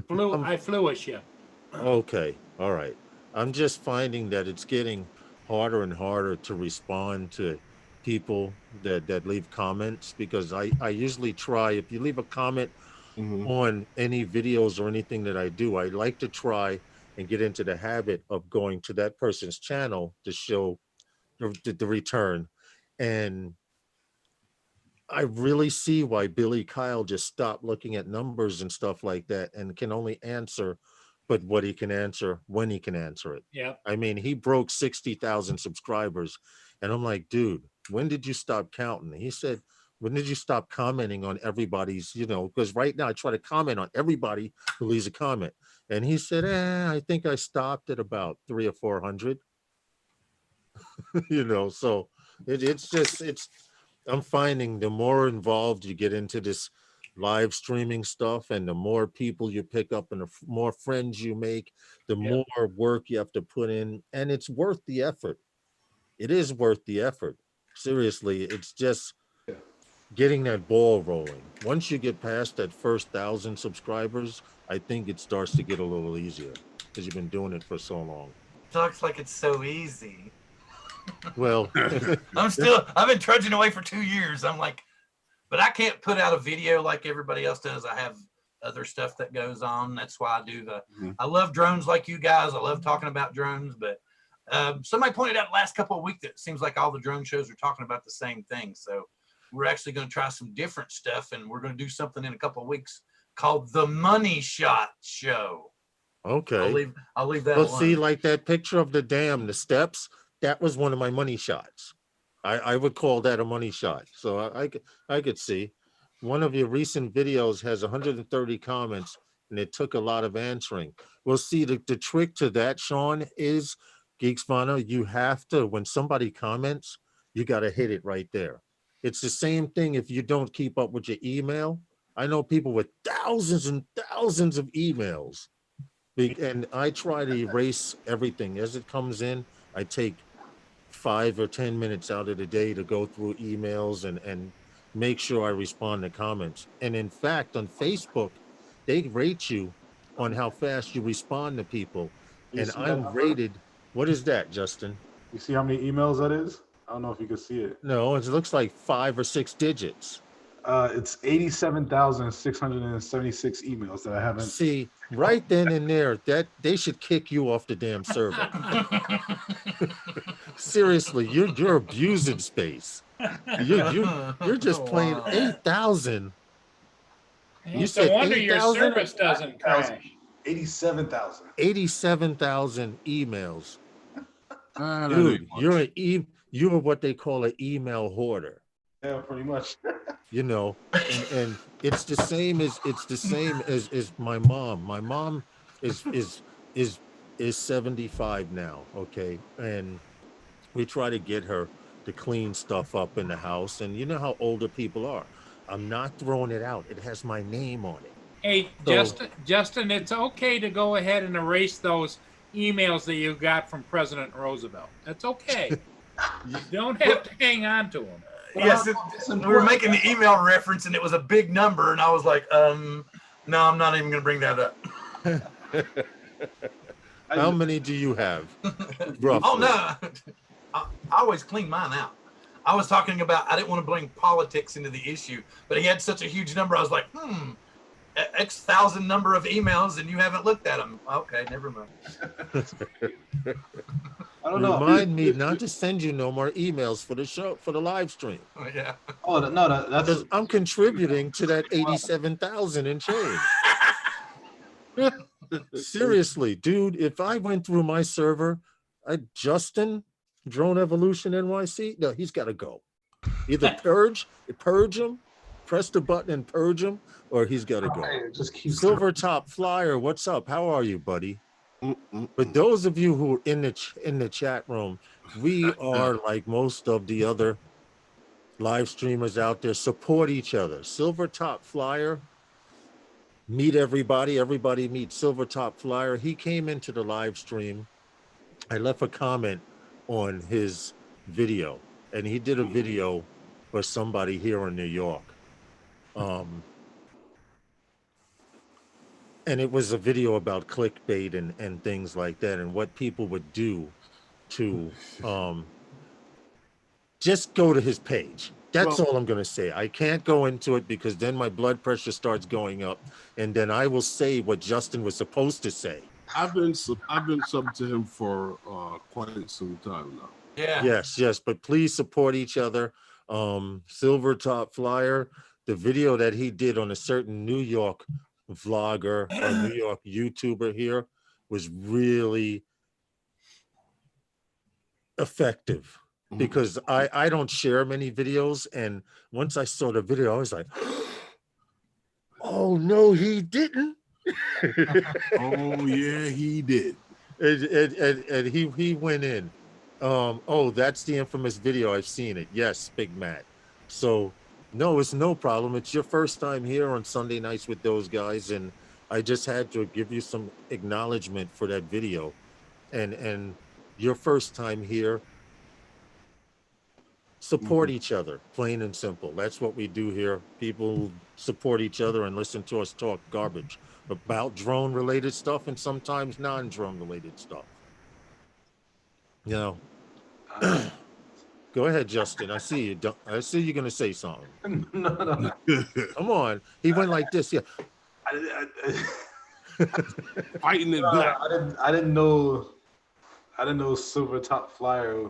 I flew a ship. Okay. All right. I'm just finding that it's getting harder and harder to respond to people that leave comments because I usually try, if you leave a comment Mhm. on any videos or anything that I do, I like to try and get into the habit of going to that person's channel to show the return. And I really see why Billy Kyle just stopped looking at numbers and stuff like that and can only answer but what he can answer when he can answer it. Yeah. I mean, he broke 60,000 subscribers. And I'm like, dude, when did you stop counting? He said, when did you stop commenting on everybody's, because right now I try to comment on everybody who leaves a comment. And he said, I think I stopped at about 300 or 400. So it's I'm finding the more involved you get into this live streaming stuff and the more people you pick up and the more friends you make, the Yeah. more work you have to put in, and it's worth the effort. It is worth the effort. Seriously, it's just getting that ball rolling. Once you get past that first 1,000 subscribers, I think it starts to get a little easier because you've been doing it for so long. Talks like it's so easy. Well, I've been trudging away for 2 years. I'm like, but I can't put out a video like everybody else does. I have other stuff that goes on. That's why I do I love drones like you guys. I love talking about drones, but somebody pointed out last couple of weeks that it seems like all the drone shows are talking about the same thing. So we're actually going to try some different stuff, and we're going to do something in a couple of weeks called the Money Shot Show. okay. I'll leave that Well, alone. see, like that picture of the dam, the steps, that was one of my money shots. I would call that a money shot. So I could see. One of your recent videos has 130 comments, and it took a lot of answering. Well, see, the trick to that, Sean, is Geeksvana, you have to, when somebody comments, you got to hit it right there. It's the same thing if you don't keep up with your email. I know people with thousands and thousands of emails, and I try to erase everything as it comes in. I take 5 or 10 minutes out of the day to go through emails and make sure I respond to comments. And in fact, on Facebook, they rate you on how fast you respond to people. You And see that I'm number? rated. What is that, Justin? You see how many emails that is? I don't know if you can see it. No, it looks like 5 or 6 digits. It's 87,676 emails that I haven't. See, right then and there, that they should kick you off the damn server. Seriously, you're abusing space. You're just playing 8,000. You It's said no wonder your 8,000? service doesn't crash. 87,000. 87,000 emails. That Dude, ain't much. you're what they call an email hoarder. Yeah, pretty much. You know, and it's the same as my mom. My mom is 75 now, okay? And we try to get her to clean stuff up in the house, and you know how older people are. I'm not throwing it out. It has my name on it. Hey, So- Justin, it's okay to go ahead and erase those emails that you got from President Roosevelt. That's okay. You don't have to hang on to them. Yes, we were making the email reference, and it was a big number, and I was like, no, I'm not even going to bring that up. How many do you have? Roughly? Oh no, I always clean mine out. I was talking about I didn't want to bring politics into the issue, but he had such a huge number. I was like, X thousand number of emails, and you haven't looked at them. Okay, never mind. I don't know. Remind me not to send you no more emails for the show, for the live stream. Yeah. Oh no, that's Because I'm contributing to that 87,000 and change. Seriously, dude, if I went through my server, Justin, Drone Evolution NYC, no, he's got to go. Either purge him, press the button and purge him, or he's got to go. just keeps Silver Top Flyer, what's up? How are you, buddy? But those of you who are in the chat room, we are like most of the other live streamers out there, support each other. Silver Top Flyer, meet everybody. Everybody meet Silver Top Flyer. He came into the live stream. I left a comment on his video, and he did a video for somebody here in New York. And it was a video about clickbait and things like that, and what people would do to just go to his page. That's all I'm going to say. I can't go into it because then my blood pressure starts going up, and then I will say what Justin was supposed to say. I've been subbed to him for quite some time now. Yeah. Yes, but please support each other. Silver Top Flyer, the video that he did on a certain New York vlogger or New York YouTuber here was really effective, because I don't share many videos, and once I saw the video I was like, oh no, he didn't. Oh yeah, he did. And he went in. Oh, that's the infamous video. I've seen it. Yes, Big Matt. So no, it's no problem. It's your first time here on Sunday nights with those guys, and I just had to give you some acknowledgement for that video, and your first time here. Support each other, plain and simple. That's what we do here. People support each other and listen to us talk garbage about drone related stuff and sometimes non-drone related stuff. You know, go ahead, Justin. I see you. I see you're gonna say something. No. Come on. He went like this. Yeah. Fighting it back. I didn't know Silver Top Flyer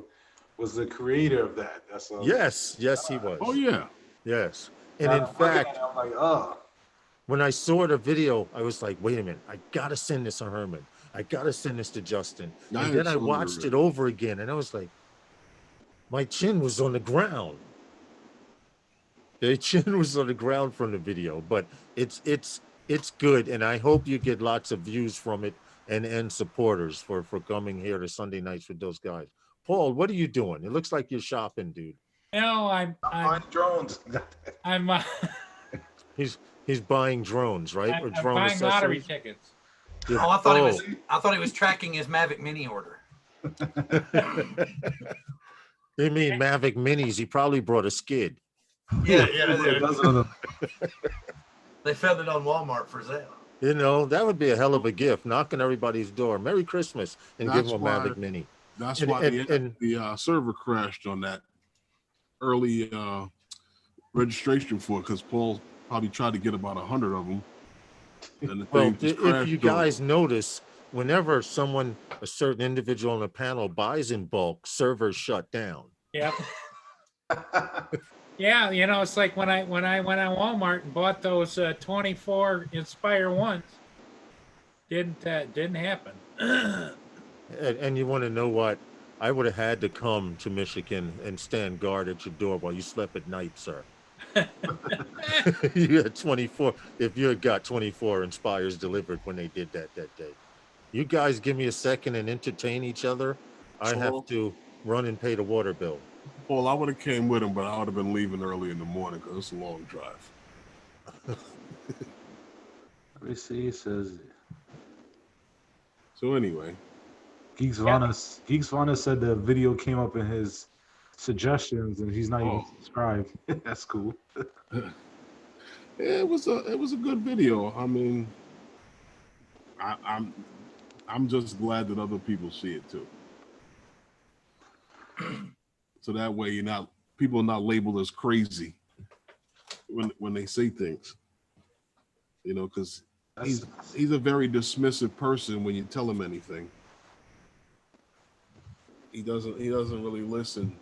was the creator of that. That's all. Yes, he was. Oh yeah. Yes. And in fact, I'm like, oh. when I saw the video, I was like, wait a minute, I gotta send this to Herman. I gotta send this to Justin. And then I watched it over again and I was like, my chin was on the ground. The chin was on the ground from the video, but it's good, and I hope you get lots of views from it and supporters for coming here to Sunday nights with those guys. Paul, what are you doing? It looks like you're shopping, dude. No, I'm buying drones. I'm He's buying drones, right? I'm buying lottery tickets. Oh, I thought he was tracking his Mavic Mini order. You mean Mavic Minis? He probably brought a skid. Yeah. They found it on Walmart for sale. You know, that would be a hell of a gift, knocking everybody's door. Merry Christmas, and give them a Mavic Mini. That's why the server crashed on that early registration for it, because Paul probably tried to get about 100 of them. And the thing if you guys notice, whenever a certain individual on the panel buys in bulk, servers shut down. Yeah. Yeah, you know, it's like when I went on Walmart and bought those 24 Inspire ones. Didn't happen. And you want to know what? I would have had to come to Michigan and stand guard at your door while you slept at night, sir. You had 24. If you had got 24 Inspires delivered when they did that day. You guys give me a second and entertain each other. I have to run and pay the water bill. Paul, I would have came with him, but I would have been leaving early in the morning because it's a long drive. Let me see. It says. So anyway, Geeks Vana said the video came up in his suggestions, and he's not even subscribed. That's cool. It was a good video. I mean, I'm just glad that other people see it too. So that way people are not labeled as crazy when they say things, you know, because he's a very dismissive person when you tell him anything. He doesn't really listen.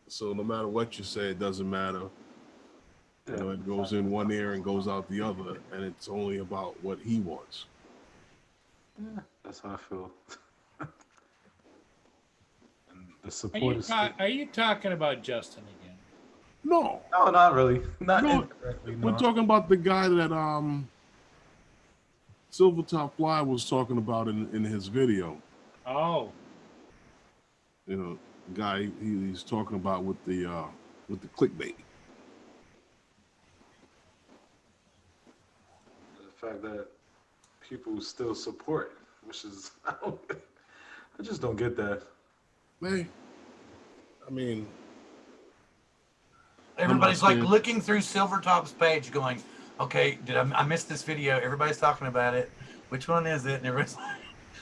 So no matter what you say, it doesn't matter. You know, it goes in one ear and goes out the other, and it's only about what he wants. Yeah, that's how I feel. The support are you talking about Justin again? No, not really. No. We're talking about the guy that Silver Top Fly was talking about in his video. Oh. You know, the guy he's talking about with the clickbait. The fact that people still support, which is I just don't get that. Hey, I mean, everybody's like looking through Silvertop's page, going, "Okay, did I miss this video? Everybody's talking about it. Which one is it?" And everybody's like,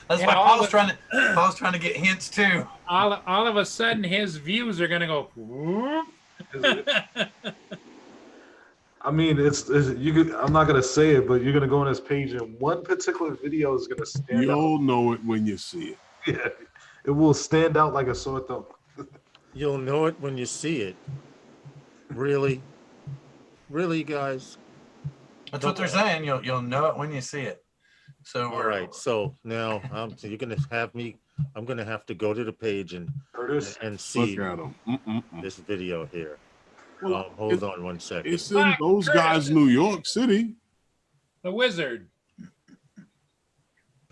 "That's why Paul's trying to get hints too." All of a sudden, his views are gonna go. Whoop. I mean, I'm not gonna say it, but you're gonna go on his page, and one particular video is gonna stand out. You'll know it when you see it. Yeah. It will stand out like a sore thumb. You'll know it when you see it. Really? Really, guys? That's what they're saying. You'll know it when you see it. So all right. So now you're gonna have me. I'm gonna have to go to the page and see this video here. Well, hold on one second. It's in those guys, New York City. The Wizard.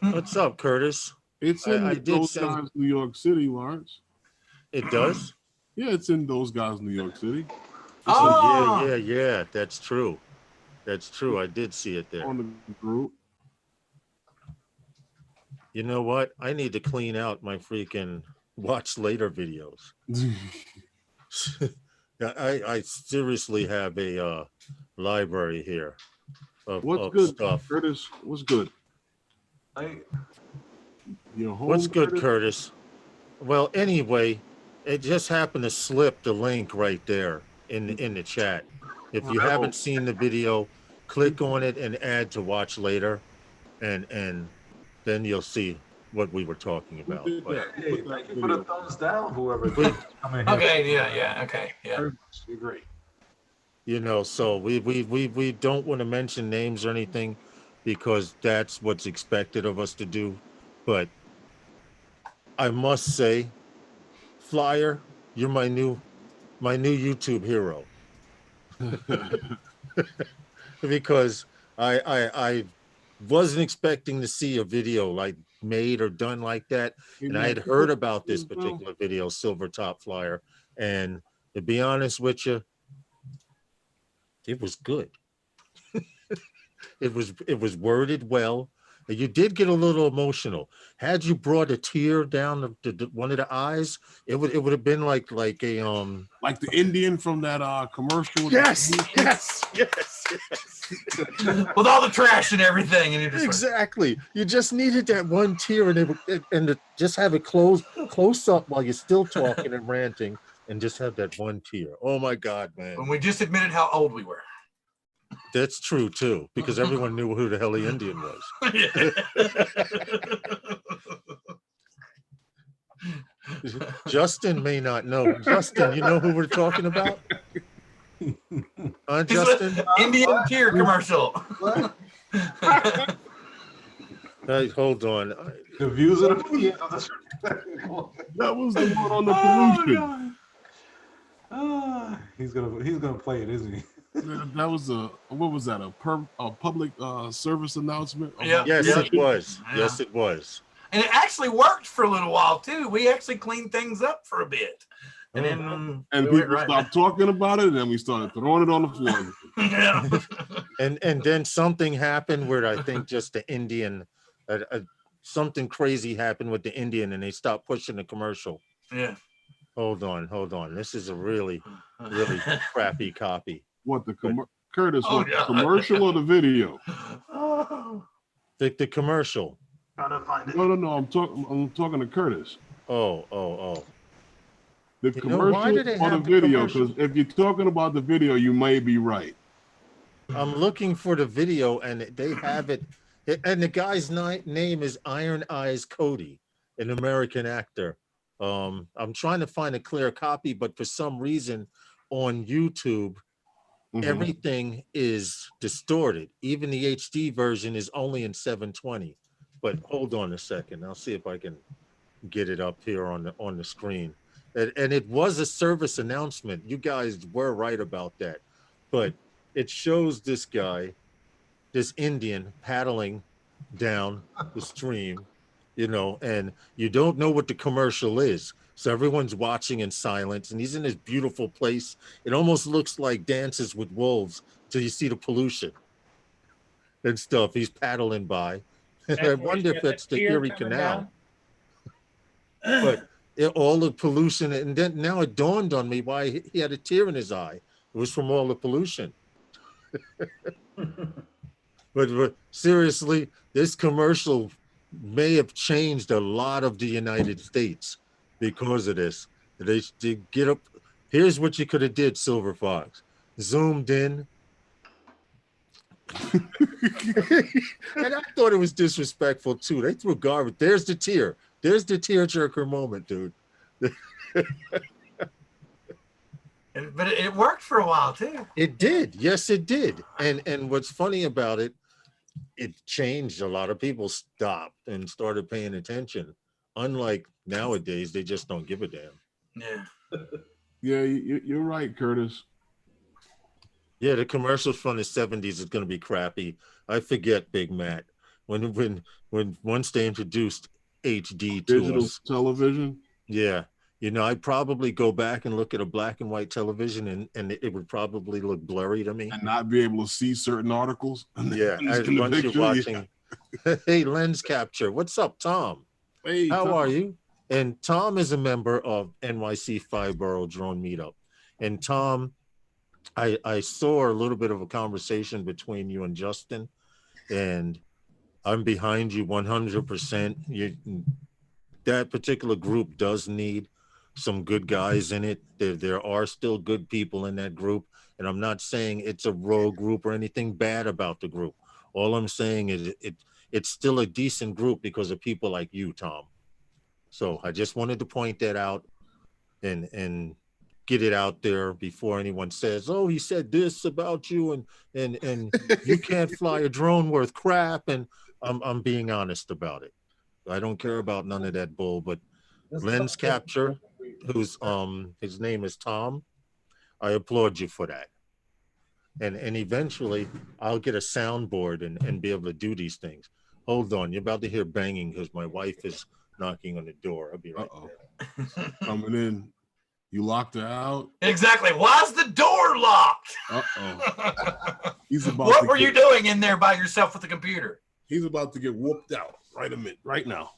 What's up, Curtis? It's in those guys, New York City, Lawrence. It does? Yeah, it's in those guys, New York City. Yeah. That's true. That's true. I did see it there. On the group. You know what? I need to clean out my freaking watch later videos. Yeah, I seriously have a library here of What's good, stuff. Curtis? What's good? Hey, Your home, What's good, Curtis? Curtis? Well, anyway, it just happened to slip the link right there in the chat. If you haven't seen the video, click on it and add to watch later, and then you'll see what we were talking Who about. did But that? Who hey, put that thank you for the video? thumbs down, whoever we, coming here. Okay, yeah, okay, yeah. Very much. You're great. you know, so we don't want to mention names or anything because that's what's expected of us to do. But I must say, Flyer, you're my new YouTube hero. Because I wasn't expecting to see a video like made or done like that. Hey, And I man, had you heard put about this thumbs down? particular video, Silver Top Flyer. And to be honest with you, it was good. It was worded well. You did get a little emotional. Had you brought a tear down the one of the eyes, it would have been like a Like the Indian from that commercial. with yes, the- yes, yes, yes. With all the trash and everything, and you just went, Exactly. You just needed that one tear, and just have it close up while you're still talking and ranting, and just have that one tear. Oh my God, man, when we just admitted how old we were. that's true too, because everyone knew who the hell the Indian was. Justin may not know. Justin, you know who we're talking about? Justin? Indian tear commercial. What? Hey, hold on. The views of the That was the one on the pollution. He's gonna play it, isn't he? That was what was that? A public service announcement? Yeah. Yes, Yeah. it was. Yeah. Yes, it was. And it actually worked for a little while too. We actually cleaned things up for a bit. And then And we went people right stopped talking about it, and then we started throwing it on the floor. yeah. And then something happened where I think just the Indian, something crazy happened with the Indian, and they stopped pushing the commercial. Yeah. Hold on. This is a really crappy copy. What the Curtis? Oh, What, yeah. the commercial or the video? Oh, The commercial. Gotta find it. No. I'm talking to Curtis. Oh. The You know, why do commercial they or the have the video? commercial? Because if you're talking about the video, you may be right. I'm looking for the video, and they have it. And the guy's name is Iron Eyes Cody, an American actor. I'm trying to find a clear copy, but for some reason on YouTube, Mhm. everything is distorted. Even the HD version is only in 720. But hold on a second. I'll see if I can get it up here on the screen. And it was a service announcement. You guys were right about that. But it shows this guy, this Indian, paddling down the stream, and you don't know what the commercial is. So everyone's watching in silence, and he's in this beautiful place. It almost looks like Dances with Wolves till you see the pollution and stuff. He's paddling by. And I wonder if that's the Erie Canal. But all the pollution, and then now it dawned on me why he had a tear in his eye. It was from all the pollution. But seriously, this commercial may have changed a lot of the United States because of this. They get up. Here's what you could have did, Silver Fox. Zoomed in. And I thought it was disrespectful too. They threw garbage. There's the tear. There's the tearjerker moment, dude. But it worked for a while too. It did. Yes, it did. And what's funny about it, it changed. A lot of people stopped and started paying attention. Unlike nowadays, they just don't give a damn. Yeah. Yeah, you're right, Curtis. Yeah, the commercials from the 70s is going to be crappy. I forget, Big Matt, when once they introduced HD to Digital us. television. Yeah. I'd probably go back and look at a black and white television, and it would probably look blurry to me. And not be able to see certain articles. Yeah, once you're watching. Hey, Lens Capture. What's up, Tom? Hey, How Tom. are you? And Tom is a member of NYC 5 Borough Drone Meetup. And Tom, I saw a little bit of a conversation between you and Justin, and I'm behind you 100%. That particular group does need some good guys in it. There are still good people in that group, and I'm not saying it's a rogue group or anything bad about the group. All I'm saying is it's still a decent group because of people like you, Tom. So I just wanted to point that out and get it out there before anyone says, "Oh, he said this about you, and you can't fly a drone worth crap." And I'm being honest about it. I don't care about none of that bull. But lens capture, who's his name is Tom. I applaud you for that. And eventually I'll get a soundboard and be able to do these things. Hold on, you're about to hear banging because my wife is knocking on the door. I'll be right there. Coming in. You locked her out? Exactly. Why's the door locked? He's about What were you doing in there by yourself with the computer? He's about to get whooped out right now.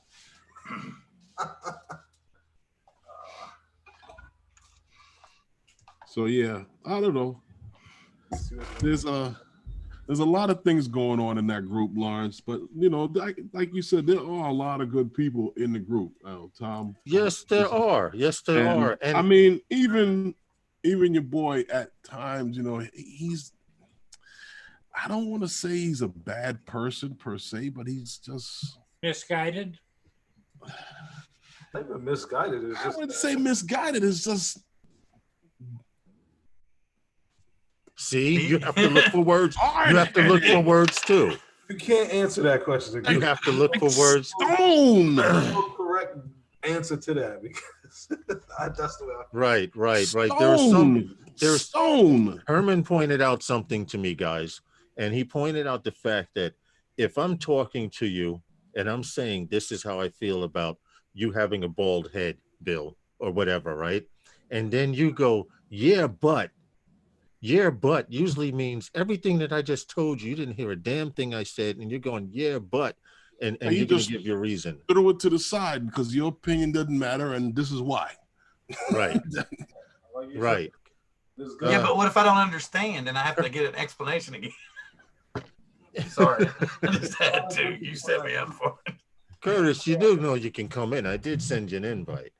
So yeah, I don't know. There's a lot of things going on in that group, Lawrence. But you know, like you said, there are a lot of good people in the group. Tom. Yes, there are. Yes, there are. And I mean, even your boy at times, you know, he's. I don't want to say he's a bad person per se, but he's just misguided. Not even misguided. It's just, I wouldn't say misguided. It's just. See, you have to look for words. You have to look for words too. You can't answer that question. You have to look for words. Stone. There's no correct answer to that because that's the way I feel. Right. There's Stone. Herman pointed out something to me, guys, and he pointed out the fact that if I'm talking to you and I'm saying this is how I feel about you having a bald head, Bill, or whatever, right? And then you go, yeah, but usually means everything that I just told you. You didn't hear a damn thing I said, and you're going, yeah, but, and you're going to give your reason. Throw it to the side because your opinion doesn't matter, and this is why. Right. Right. Yeah, but what if I don't understand and I have to get an explanation again? Sorry, I just had to. You set me up for it. Curtis, you do know you can come in. I did send you an invite.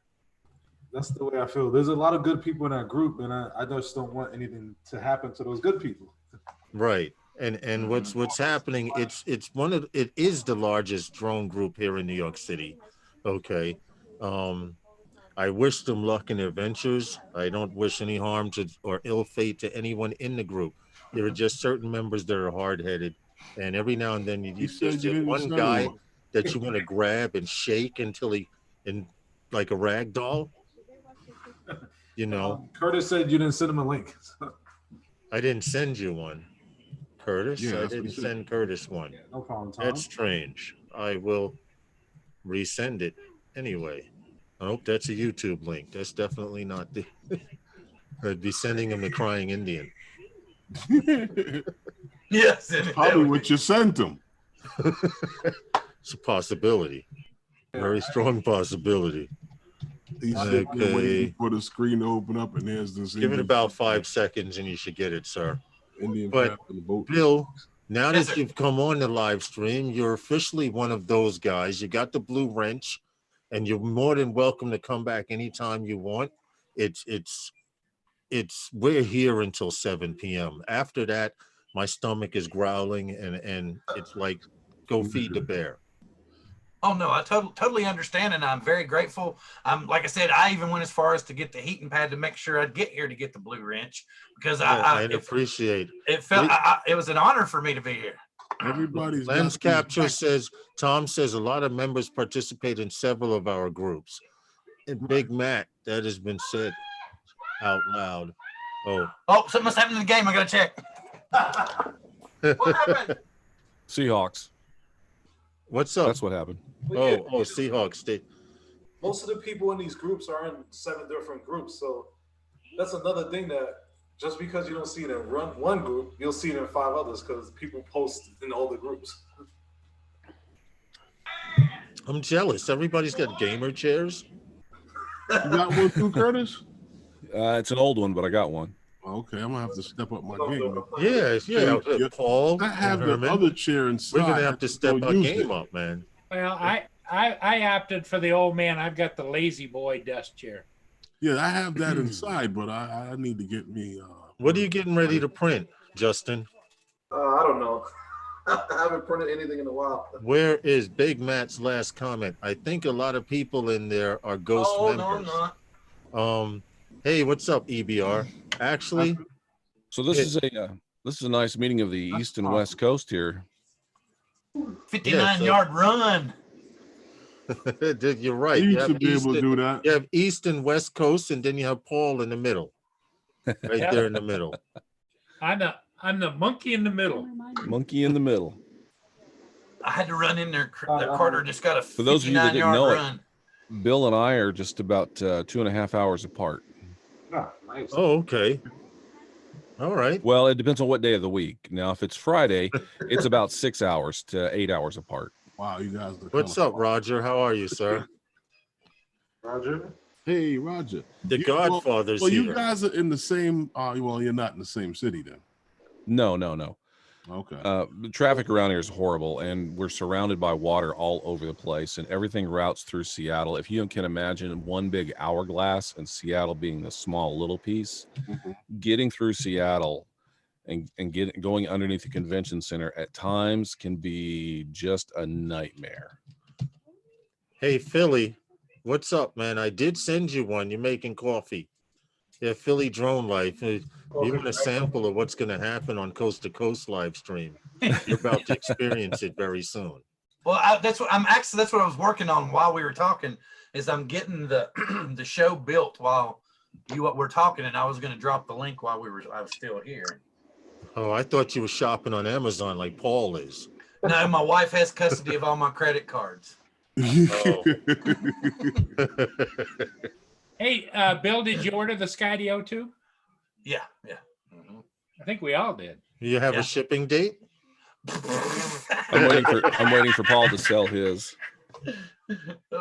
That's the way I feel. There's a lot of good people in that group, and I just don't want anything to happen to those good people. Right. And what's happening, it is the largest drone group here in New York City. Okay. I wish them luck in their ventures. I don't wish any harm to or ill fate to anyone in the group. There are just certain members that are hard-headed, and every now and then there's one guy that you want to grab and shake until like a rag doll. You know, Curtis said you didn't send him a link. I didn't send you one, Curtis. Yeah, I didn't send Curtis one. No problem, Tom. That's strange. I will resend it anyway. I hope that's a YouTube link. That's definitely not the. I'd be sending him the Crying Indian. Yes, probably what you sent him. It's a possibility. Very strong possibility. He's waiting for the screen to open up, and there's this. Give it about 5 seconds, and you should get it, sir. Indian but boat. Bill, now that you've come on the live stream, you're officially one of those guys. You got the blue wrench, and you're more than welcome to come back anytime you want. It's we're here until 7 p.m. After that, my stomach is growling, and it's like, go feed the bear. Oh no, I totally understand, and I'm very grateful. Like I said, I even went as far as to get the heating pad to make sure I'd get here to get the blue wrench because I appreciate it. Felt it was an honor for me to be here. Everybody's lens capture says Tom says a lot of members participate in several of our groups. And Big Mac, that has been said out loud. Oh, something must happen in the game. I gotta check. What happened? Seahawks. What's up? That's what happened. Seahawks. Most of the people in these groups are in 7 different groups, so that's another thing that just because you don't see it in one group, you'll see it in 5 others because people post in all the groups. I'm jealous. Everybody's got gamer chairs. You got one too, Curtis? It's an old one, but I got one. Okay, I'm gonna have to step up my game. Yeah, Yeah. Paul. I have the Herman. other chair We're inside. gonna have to step our use game it. up, man. Well, I opted for the old man. I've got the lazy boy desk chair. Yeah, I have that inside, but I need to get me. What are you getting ready to print, Justin? I don't know. I haven't printed anything in a while. Where is Big Matt's last comment? I think a lot of people in there are ghost Oh, members. no, I'm not. Hey, what's up, EBR? Actually, So this is a nice meeting of the East and West Coast here. 59-yard run. you're right. You You have should be able to do that. You have East and West Coast, and then you have Paul in the middle, right there in the middle. I'm the monkey in the middle. Monkey in the middle. I had to run in there. Carter just got a For those of you that didn't 59-yard know it, run. Bill and I are just about 2.5 hours apart. Ah, nice. Oh, okay. All right. Well, it depends on what day of the week. Now, if it's Friday, it's about 6 hours to 8 hours apart. Wow, you guys. What's up, Roger? How are you, sir? Roger. Hey, Roger. The Godfather's Well, here. you guys are in the same. Well, you're not in the same city then. No. Okay. The traffic around here is horrible, and we're surrounded by water all over the place, and everything routes through Seattle. If you can imagine one big hourglass and Seattle being the small little piece, getting through Seattle and going underneath the convention center at times can be just a nightmare. Hey, Philly, what's up, man? I did send you one. You're making coffee. Yeah, Philly Drone Life. You want a sample of what's going to happen on Coast to Coast live stream. You're about to experience it very soon. Well, that's what I was working on while we were talking. Is I'm getting the the show built while you were talking, and I was going to drop the link while I was still here. Oh, I thought you were shopping on Amazon like Paul is. No, my wife has custody of all my credit cards. Oh. Hey, Bill, did you order the Skydio too? Yeah. Mm-hmm. I think we all did. You have a shipping date? I'm waiting for Paul to sell his.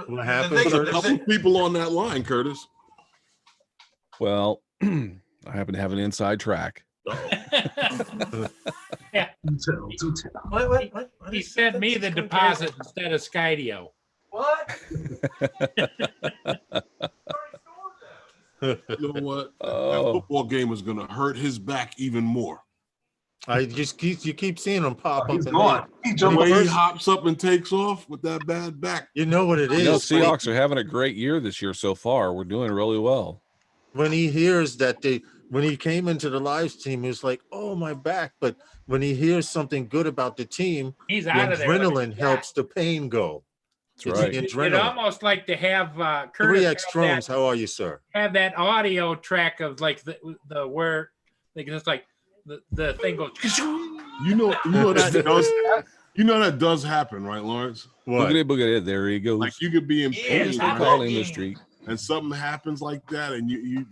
What happened? There's a couple people on that line, Curtis. Well, I happen to have an inside track. Yeah. Do tell. What He sent me the deposit instead of Skydio. What? You know what? That Oh, football game is going to hurt his back even more. You keep seeing him pop He's up. gone. He The jumped way he first. hops up and takes off with that bad back. You know what it is. Seahawks are having a great year this year so far. We're doing really well. When he hears that when he came into the live stream, he was like, "Oh, my back!" But when he hears something good about the team, He's the out of there. adrenaline helps the pain go. That's right. The It'd adrenaline. almost like to have Curtis 3X Drones, how are you, sir? have that audio track of like the where like it's like the thing goes. You know that does happen, right, Lawrence? What? Boogity, there he goes. Like you could be in Yeah, pain, it's They're not right? calling the game. street. And something happens like that, and you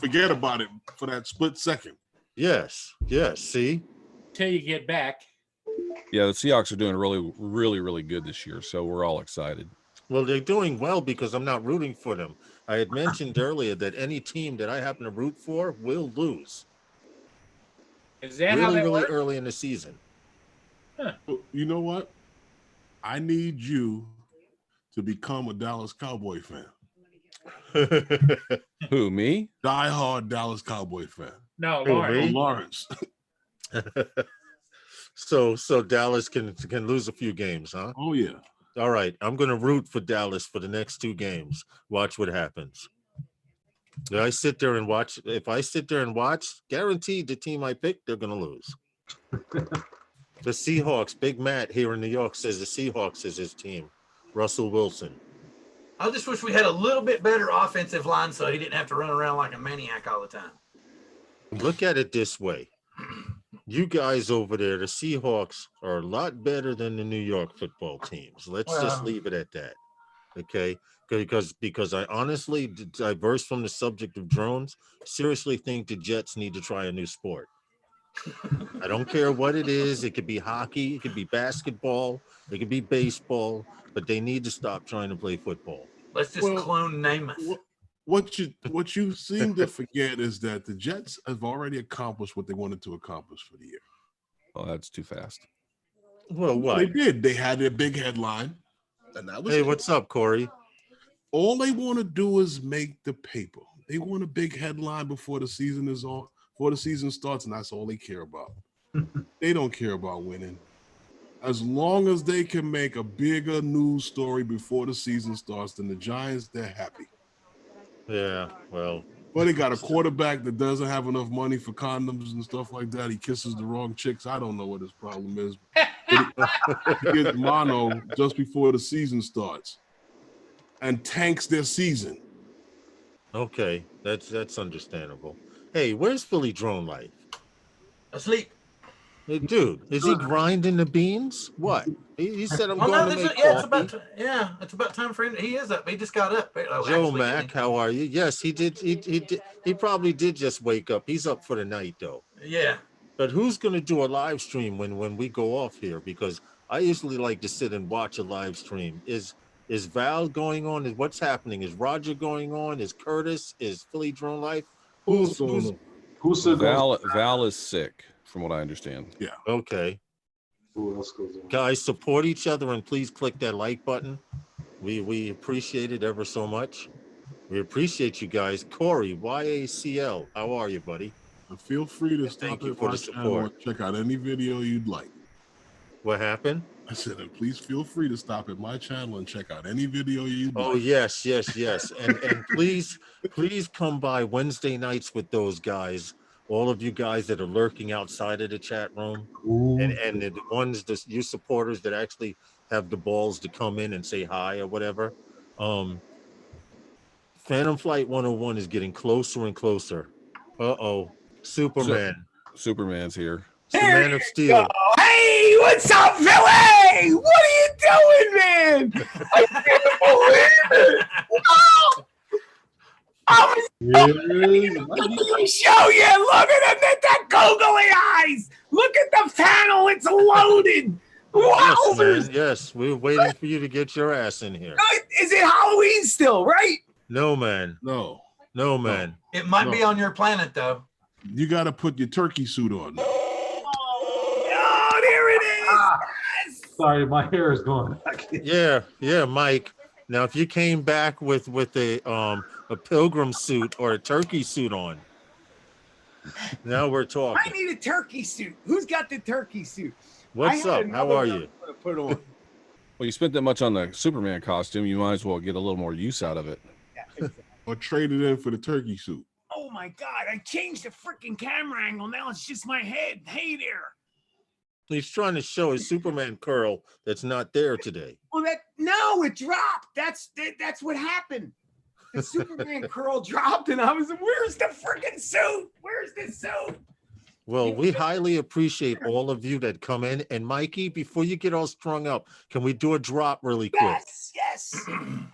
forget about it for that split second. Yes. See, Till you get back. Yeah, the Seahawks are doing really, really, really good this year, so we're all excited. well, they're doing well because I'm not rooting for them. I had mentioned earlier that any team that I happen to root for will lose Is that how really, that really works? early in the season. You know what? I need you to become a Dallas Cowboy fan. Who, me? Die-hard Dallas Cowboy fan. No, Who, Lauren. me? Lawrence. So Dallas can lose a few games, huh? Oh yeah. All right, I'm going to root for Dallas for the next 2 games. Watch what happens. If I sit there and watch, guaranteed the team I picked, they're going to lose. The Seahawks, Big Matt here in New York says the Seahawks is his team. Russell Wilson. I just wish we had a little bit better offensive line so he didn't have to run around like a maniac all the time. Look at it this way. You guys over there, the Seahawks, are a lot better than the New York football teams. Let's just leave it at that. Okay? Because I honestly, diverse from the subject of drones, seriously think the Jets need to try a new sport. I don't care what it is. It could be hockey, it could be basketball, it could be baseball, but they need to stop trying to play football. Let's just clone Namath. What you seem to forget is that the Jets have already accomplished what they wanted to accomplish for the year. Oh, that's too fast. Well, Well, what? they did. They had their big headline, and that was Hey, it. what's up, Corey? All they want to do is make the paper. They want a big headline before the season is on, before the season starts, and that's all they care about. They don't care about winning. As long as they can make a bigger news story before the season starts, then the Giants, they're happy. Yeah, well, But they got a quarterback that doesn't have enough money for condoms and stuff like that. He kisses the wrong chicks. I don't know what his problem is. But he gets mono just before the season starts and tanks their season. okay, that's understandable. Hey, where's Philly Drone Life? Asleep. Hey, dude, is he grinding the beans? What? He said I'm Oh going no, to make it's coffee. it's about time for him. He is up. He just got up. Oh, Joe actually, Mack, how are you? Yes, he did. He did. He probably did just wake up. He's up for the night though. yeah. But who's going to do a live stream when we go off here? Because I usually like to sit and watch a live stream. Is Val going on? Is what's happening? Is Roger going on? Is Curtis? Is Philly Drone Life? Who's Val is sick, from what I understand. Yeah. okay? Who else goes on? Guys, support each other and please click that like button. We appreciate it ever so much. We appreciate you guys. Corey, YACL, how are you, buddy? And feel free to And stop thank you at for my the channel support. and check out any video you'd like. What happened? I said, and please feel free to stop at my channel and check out any video you'd Oh, like. yes. And please come by Wednesday nights with those guys. All of you guys that are lurking outside of the chat room, and the ones that you supporters that actually have the balls to come in and say hi or whatever. Phantom Flight 101 is getting closer and closer. Superman. Superman's here. It's the Man of Steel. Hey, what's up, Philly? What are you doing, man? I can't believe it. Wow. I was show you. Look at him at that googly eyes. Look at the panel. It's loaded. Wow. Yes, man. Yes, we're waiting for you to get your ass in here. Is it Halloween still, right? No, man. No, man. It might be on your planet though. you got to put your turkey suit on. Oh, there it is. Yes. Sorry, my hair is going back. Yeah, Mike. Now, if you came back with a pilgrim suit or a turkey suit on, now we're I talking. need a turkey suit. Who's got the turkey suit? What's up? How are you? Put on. Well, you spent that much on the Superman costume. You might as well get a little more use out of it. Or trade it in for the turkey suit. Oh my God, I changed the freaking camera angle. Now it's just my head. Hey there. He's trying to show his Superman curl that's not there today. Well, it dropped. That's what happened. The Superman curl dropped, and I was, where's the freaking suit? Where's the suit? Well, we highly appreciate all of you that come in. And Mikey, before you get all strung up, can we do a drop really quick? Yes.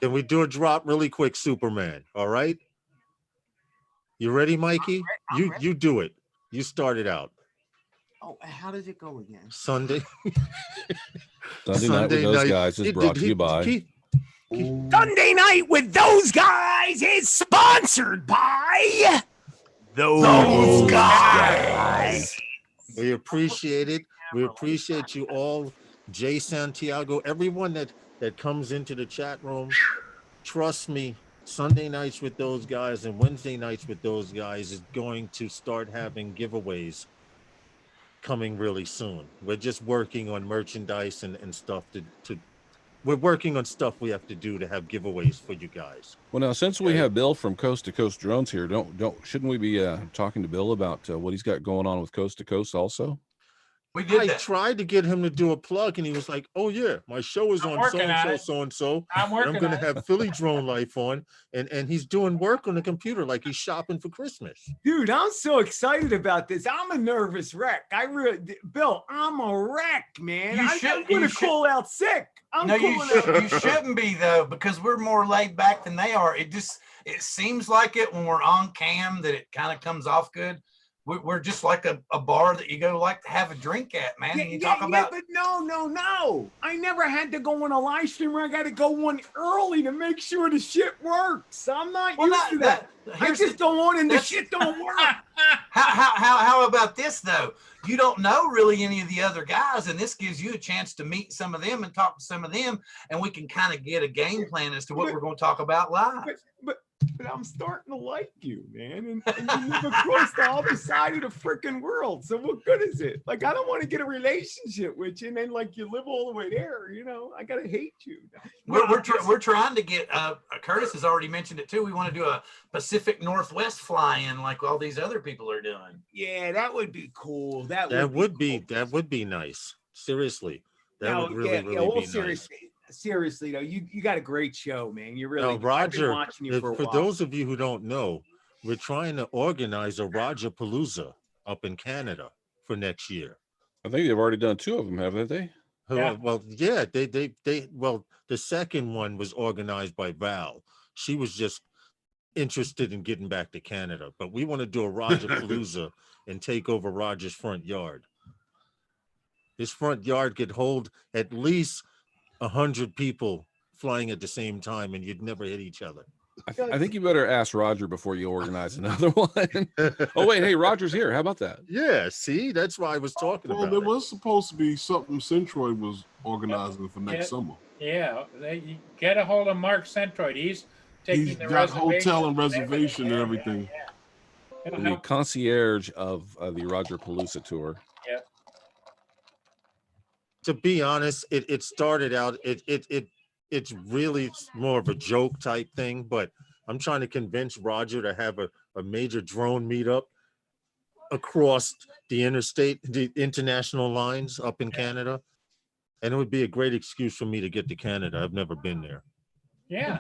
Can we do a drop really quick, Superman? All right. You ready, Mikey? I'm ready. You do it. You start it out. Oh, how does it go again? Sunday. Sunday night with those guys is brought to you by. Sunday night with those guys is sponsored by those guys. We appreciate it. We appreciate you all. Jay Santiago, everyone that comes into the chat room. Trust me, Sunday nights with those guys and Wednesday nights with those guys is going to start having giveaways coming really soon. We're just working on merchandise and stuff to we're working on stuff we have to do to have giveaways for you guys. Well, now since we have Bill from Coast to Coast Drones here, shouldn't we be talking to Bill about what he's got going on with Coast to Coast also? We did I that. tried to get him to do a plug, and he was like, "Oh yeah, my show is on so and so. I'm working I'm going to on it. have Philly Drone Life on, and he's doing work on the computer like he's shopping for Christmas." Dude, I'm so excited about this. I'm a nervous wreck. Bill, I'm a wreck, man. I'm going to call out sick. You shouldn't be though, because we're more laid back than they are. It seems like it when we're on cam that it kind of comes off good. we're just like a bar that you go like to have a drink at, man. And you talk about. But no. I never had to go on a live stream where I got to go one early to make sure the shit works. I'm not used to that. I just go on and the shit don't work. How about this though? You don't know really any of the other guys, and this gives you a chance to meet some of them and talk to some of them, and we can kind of get a game plan as to what we're going to talk about live. But I'm starting to like you, man, and you live across the other side of the freaking world. So what good is it? Like, I don't want to get a relationship with you, and then like you live all the way there. You know, I gotta hate you. We're trying to get. Curtis has already mentioned it too. We want to do a Pacific Northwest fly-in like all these other people are doing. Yeah, that would be cool. That would be nice. Seriously, that would really be nice. Seriously though, you got a great show, man. You really. Now, Roger, watching you for those of you who don't know, we're trying to organize a Roger Palooza up in Canada for next year. I think they've already done 2 of them, haven't they? Yeah. Well, yeah, well, the second one was organized by Val. She was just interested in getting back to Canada, but we want to do a Roger Palooza and take over Roger's front yard. His front yard could hold at least 100 people flying at the same time, and you'd never hit each other. I think you better ask Roger before you organize another one. Oh wait, hey, Roger's here. How about that? Yeah, see, that's why I was talking about. Well, there was supposed to be something Centroid was organizing for next summer. Yeah, you get a hold of Mark Centroid. He's taking the got hotel and reservation and everything. The concierge of the Roger Palooza tour. Yeah. To be honest, it started out, it's really more of a joke type thing, but I'm trying to convince Roger to have a major drone meetup across the international lines up in Canada. And it would be a great excuse for me to get to Canada. I've never been there. Yeah.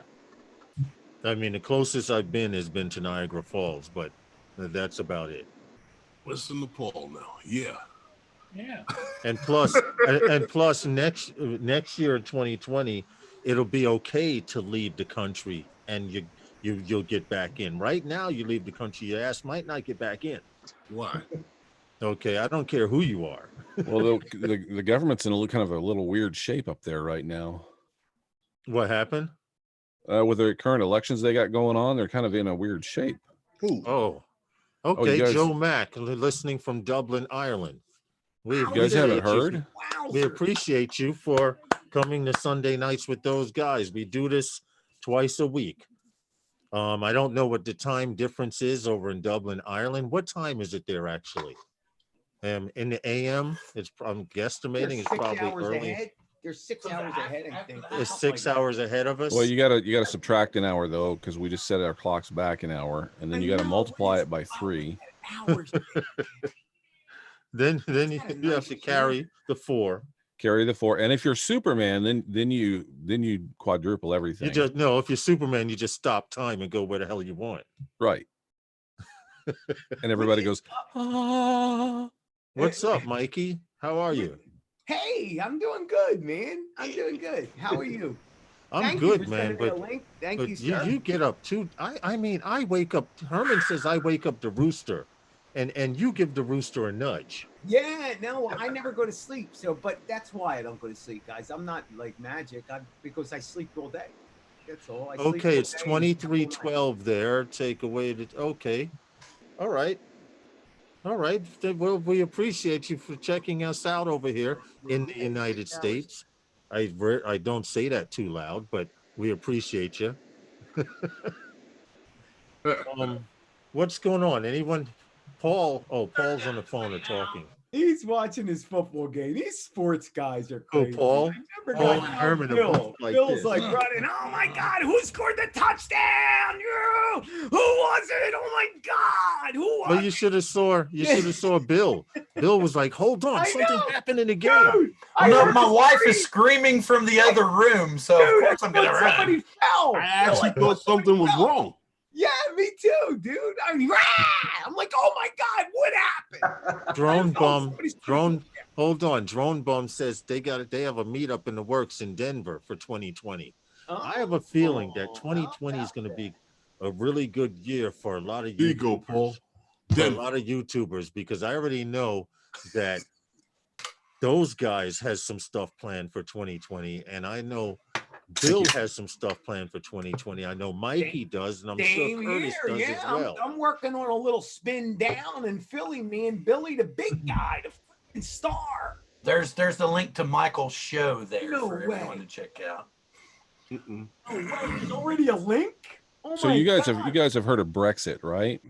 I mean, the closest I've been has been to Niagara Falls, but that's about it. Listen to Paul now. Yeah. Yeah. And plus next year in 2020, it'll be okay to leave the country and you'll get back in. Right now, you leave the country, your ass might not get back in. Why? Okay, I don't care who you are. Well, the government's in a kind of a little weird shape up there right now. What happened? With the current elections they got going on, they're kind of in a weird shape. Who? Oh, okay. Joe Mack, listening from Dublin, Ireland. You guys haven't heard? We appreciate you for coming to Sunday nights with those guys. We do this twice a week. I don't know what the time difference is over in Dublin, Ireland. What time is it there actually? In the AM, I'm guesstimating it's probably early. Ahead. They're 6 hours ahead, I think. It's 6 hours ahead of us. Well, you gotta subtract an hour though, because we just set our clocks back an hour, and then you gotta multiply it by 3. Hours. Then you have to carry the 4. Carry the 4, and if you're Superman, then you quadruple everything. You just no. If you're Superman, you just stop time and go where the hell you want. Right. And everybody goes, ah. What's up, Mikey? How are you? Hey, I'm doing good, man. I'm doing good. How are you? I'm good, man. But thank you, sir. You get up too. I mean, I wake up. Herman says I wake up the rooster, and you give the rooster a nudge. Yeah, no, I never go to sleep. But that's why I don't go to sleep, guys. I'm not like magic. Because I sleep all day. That's all. Okay, it's 23:12 there. Take away the. Okay, all right. All right. Well, we appreciate you for checking us out over here in the United States. I don't say that too loud, but we appreciate you. What's going on? Anyone? Paul? Oh, Paul's on the phone and talking. He's watching his football game. These sports guys are crazy. Oh, Paul? Paul and Herman Bill's this. like running. Oh my God! Who scored the touchdown? Who was it? Oh my God! Who was Well, you should have saw Bill. Bill was like, "Hold on, something happened in the game." Dude, my wife is screaming from the other room, so of course I'm gonna run. Somebody fell. I actually thought something was wrong. Yeah, me too, dude. I mean, I'm like, oh my God, what happened? Drone Bum says they have a meetup in the works in Denver for 2020. I have a feeling that 2020 is going to be a really good year for a lot of There you go, Paul. for a Denver. lot of YouTubers, because I already know that those guys has some stuff planned for 2020, and I know Bill has some stuff planned for 2020. I know Mikey does, and I'm sure Same Curtis here, does yeah. as well. I'm working on a little spin down in Philly. Me and Billy, the big guy, the freaking star. There's the link to Michael's show there No for everyone way. to check out. Mm-mm. Oh, wait, there's already a link. Oh So my you guys God. have heard of Brexit, right?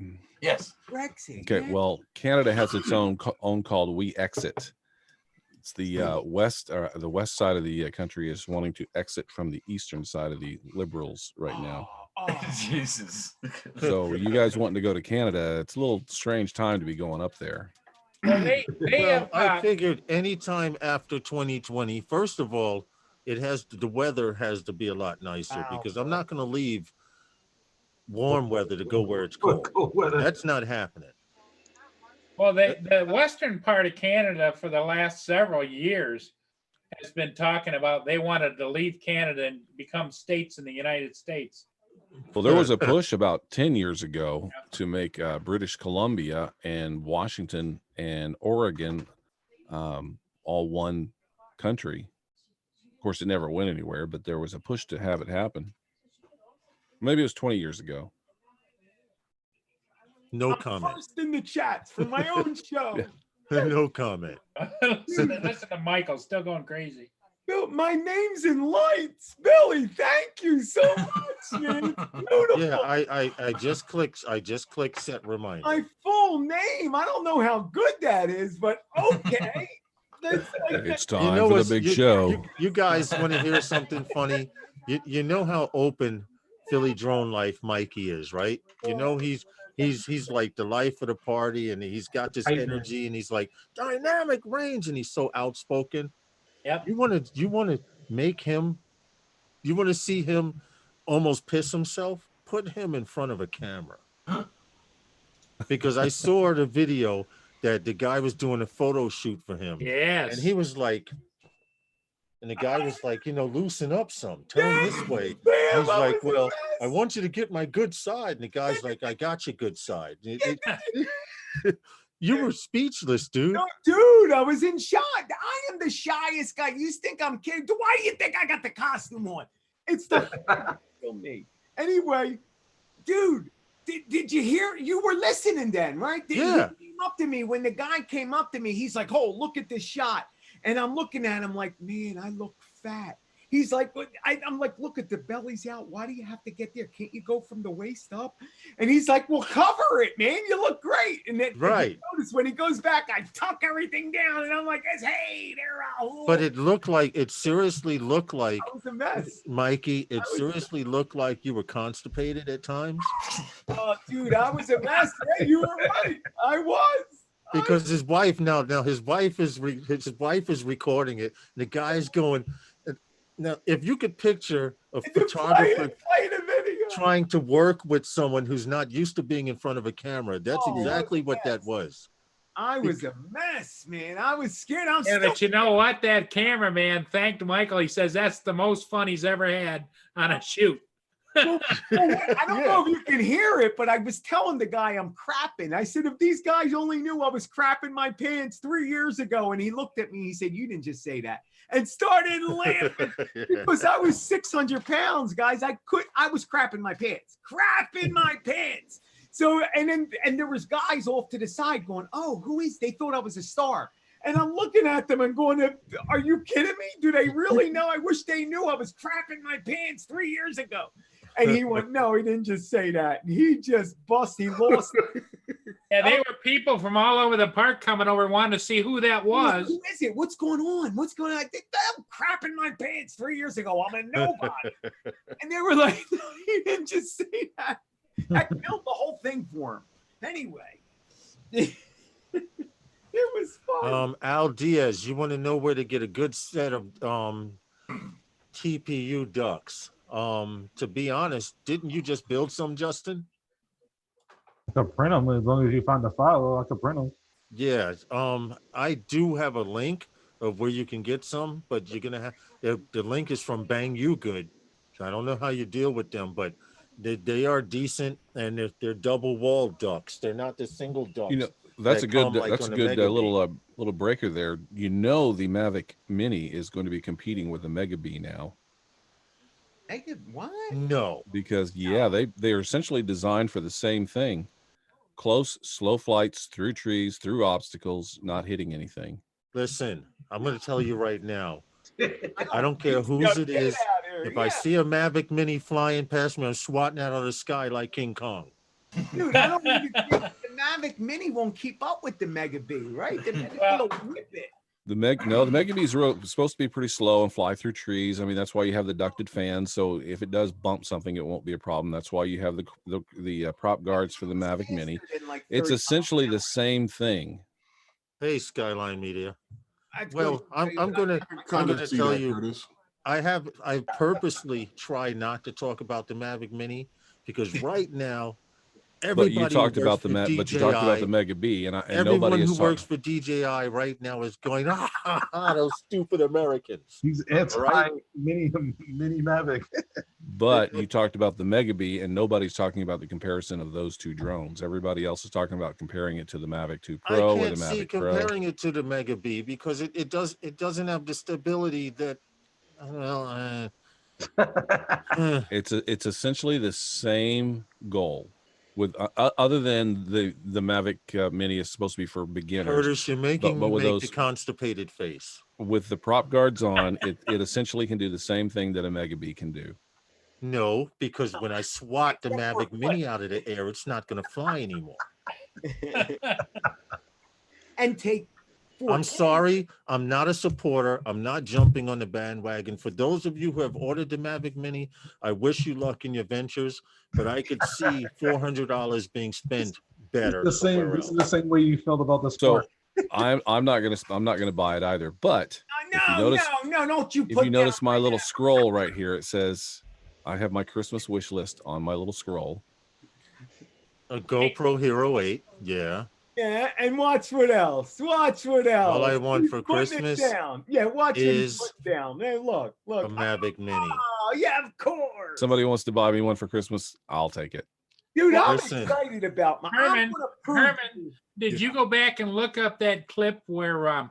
Yes. Brexit. Okay, yeah. well, Canada has its own called We Exit. It's the west side of the country is wanting to exit from the eastern side of the Liberals right now. Oh, Jesus. So you guys wanting to go to Canada? It's a little strange time to be going up there. Well, they Well, I have figured anytime after 2020, first of all, the weather has to be a lot nicer, Wow. because I'm not going to leave warm weather to go where it's cold. That's not happening. well, the western part of Canada for the last several years has been talking about they wanted to leave Canada and become states in the United States. Well, there was a push about 10 years ago to make British Columbia and Washington and Oregon all one country. Of course, it never went anywhere, but there was a push to have it happen. Maybe it was 20 years ago. No I'm comment. first in the chats for my own show. Yeah. No comment. Listen to Michael, still going crazy. Bill, my name's in lights. Billy, thank you so much, man. Beautiful. Yeah, I just clicked set reminder. My full name. I don't know how good that is, but okay. That's like, It's time know for the what's- big show. You guys want to hear something funny? You know how open Philly Drone Life Mikey is, right? You know he's like the life of the party, and he's got this energy, and he's like dynamic range, and he's so outspoken. Yep. You want to make him, you want to see him almost piss himself? Put him in front of a camera. Because I saw the video that the guy was doing a photo shoot for him. Yes. And he was like, and the guy was like, loosen up some, turn this way. Damn, He's like, was well, the I want you to get my good side. And the guy's like, I got your good side. You were speechless, dude. No, dude, I was in shock. I am the shyest guy. You think I'm kidding? Why do you think I got the costume on? It's the me. Anyway, dude, did you hear? You were listening then, right? Yeah. He came up to me when the guy came up to me. He's like, "Oh, look at this shot," and I'm looking at him like, "Man, I look fat." He's like, but I'm like, look at the belly's out. Why do you have to get there? Can't you go from the waist up? And he's like, well, cover it, man. You look great. And then Right. notice when he goes back, I tuck everything down, and I'm like, hey, there, Raul. But it seriously looked like, I was a mess. Mikey, it seriously looked like you were constipated at times. Oh, dude, I was a mess. Yeah, you were right. I was. Because his wife his wife is recording it. And the guy's going. Now, if you could picture a photographer play the video. trying to work with someone who's not used to being in front of a camera, that's exactly what that was. I was a mess, man. I was scared. I'm Yeah, still. but you know what? That cameraman thanked Michael. He says that's the most fun he's ever had on a shoot. I don't know if you can hear it, but I was telling the guy I'm crapping. I said, if these guys only knew I was crapping my pants 3 years ago, and he looked at me, he said, you didn't just say that, and started laughing because I was 600 pounds, guys. I was crapping my pants. So, and there was guys off to the side going, oh, who is, they thought I was a star. And I'm looking at them and going, are you kidding me? Do they really know? I wish they knew I was crapping my pants 3 years ago. And he went, no, he didn't just say that. He just he lost it. Yeah, they were people from all over the park coming over wanting to see who that was. Who is it? What's going on? What's going on? I'm crapping my pants 3 years ago. I'm a nobody. And they were like, no, he didn't just say that. I built the whole thing for him. Anyway. It was fun. Al Diaz, you want to know where to get a good set of TPU ducks? To be honest, didn't you just build some, Justin? I could print them as long as you find the file. I could print them. Yeah. I do have a link of where you can get some, but you're gonna have the link is from Bang You Good. So I don't know how you deal with them, but They are decent, and they're double wall ducks. They're not the single ducks. You know, that's a good come like that's a on the good Mega Bee. little breaker there. You know, the Mavic Mini is going to be competing with the Mega Bee now What? No, because they are essentially designed for the same thing. Close, slow flights through trees, through obstacles, not hitting anything. listen, I'm going to tell you right now. I don't Yo, care whose it get is. out of here. If I see a Mavic Mini flying past me, I'm swatting out of the sky like King Kong. Dude, I don't even think the Mavic Mini won't keep up with the Mega B, right? The Mega Well- will whip it. The Mega Bee is supposed to be pretty slow and fly through trees. I mean, that's why you have the ducted fans. So if it does bump something, it won't be a problem. That's why you have the prop guards for the Mavic Mini. It's essentially the same thing. Hey, Skyline Media. That's Well, good. I'm gonna Kind of see tell that, you. Curtis. I purposely try not to talk about the Mavic Mini because right now But you everybody talked who about works for but you talked about the DJI, Mega Bee, and nobody everyone is who works talking. for DJI right now is going, those stupid Americans. He's anti Right? mini Mavic. But you talked about the Mega Bee, and nobody's talking about the comparison of those two drones. Everybody else is talking about comparing it to the Mavic 2 I Pro or the can't see Mavic Pro. comparing it to the Mega Bee because it doesn't have the stability that It's essentially the same goal, with other than the Mavic Mini is supposed to be for beginners. Curtis, you're making but me with make those the constipated face. with the prop guards on, it essentially can do the same thing that a Mega Bee can do. No, because when I swat the Mavic Mini out of the air, it's not going to fly anymore. And take 4K. I'm sorry, I'm not a supporter. I'm not jumping on the bandwagon. For those of you who have ordered the Mavic Mini, I wish you luck in your ventures, but I could see $400 being spent better. This is the same way you felt about the So Spark. I'm not gonna buy it either. But if you notice, no, don't you if put you that notice my right little now. scroll right here, it says I have my Christmas wish list on my little scroll. A GoPro Hero 8, yeah. Yeah, and watch what else. Watch what else. All I want He's for putting it Christmas down. Yeah, watch what he's is putting down. Hey, look. a Mavic Mini. Oh, yeah, of course. Somebody wants to buy me one for Christmas, I'll take it. Dude, I'm Listen. excited about my Herman, I'm gonna prove Herman, did you go back and look up that clip where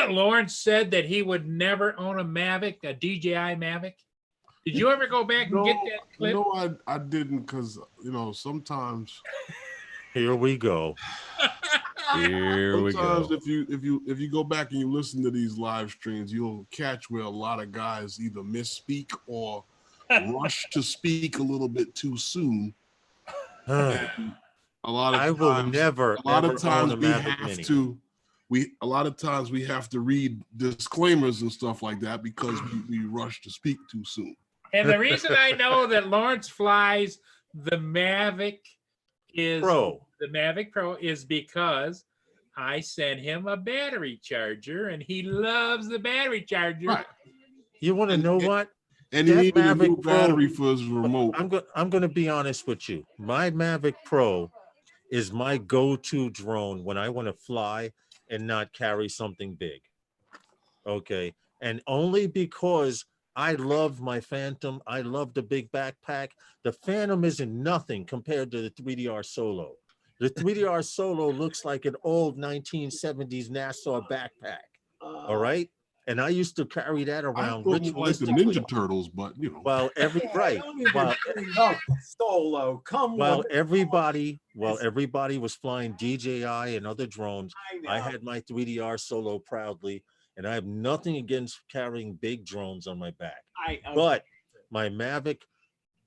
Lawrence said that he would never own a Mavic, a DJI Mavic? Did you ever go back and get that clip? No, I didn't, because sometimes Here we go. Here we sometimes go. if you go back and you listen to these live streams, you'll catch where a lot of guys either misspeak or rush to speak a little bit too soon. A lot of I times, will never, a lot ever of times own a we Mavic have Mini. to a lot of times we have to read disclaimers and stuff like that because we rush to speak too soon. And the reason I know that Lawrence flies the Mavic Pro. is because I sent him a battery charger and he loves the battery charger. Right. You want to know what? And he That needed a new Mavic Pro- battery for his remote. I'm going to be honest with you. My Mavic Pro is my go-to drone when I want to fly and not carry something big. Okay. And only because I love my Phantom. I love the big backpack. The Phantom isn't nothing compared to the 3DR Solo. The 3DR Solo looks like an old 1970s Nassau backpack. All right. And I used to carry that I around thought you liked the ritualistically. Ninja Turtles, but While Solo. Come while on. everybody was flying DJI and other drones, I know. had my 3DR Solo proudly, and I have nothing against carrying big drones on my back. But my Mavic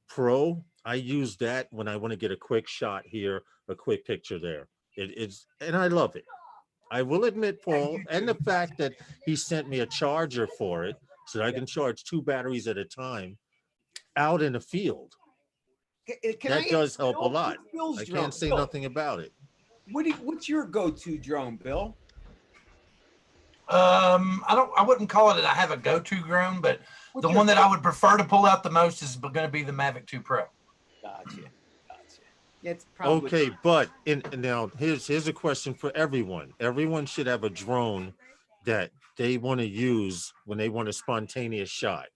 Pro, I use that when I want to get a quick shot here, a quick picture there. And I love it. I will admit, Paul, and the fact that he sent me a charger for it so that I can charge 2 batteries at a time out in the field. That does help a lot. I can't say nothing about it. What's your go-to drone, Bill? I wouldn't call it that I have a go-to drone, but the one that I would prefer to pull out the most is going to be the Mavic 2 Pro. Gotcha. It's probably Okay, but now here's a question for everyone. Everyone should have a drone that they want to use when they want a spontaneous shot.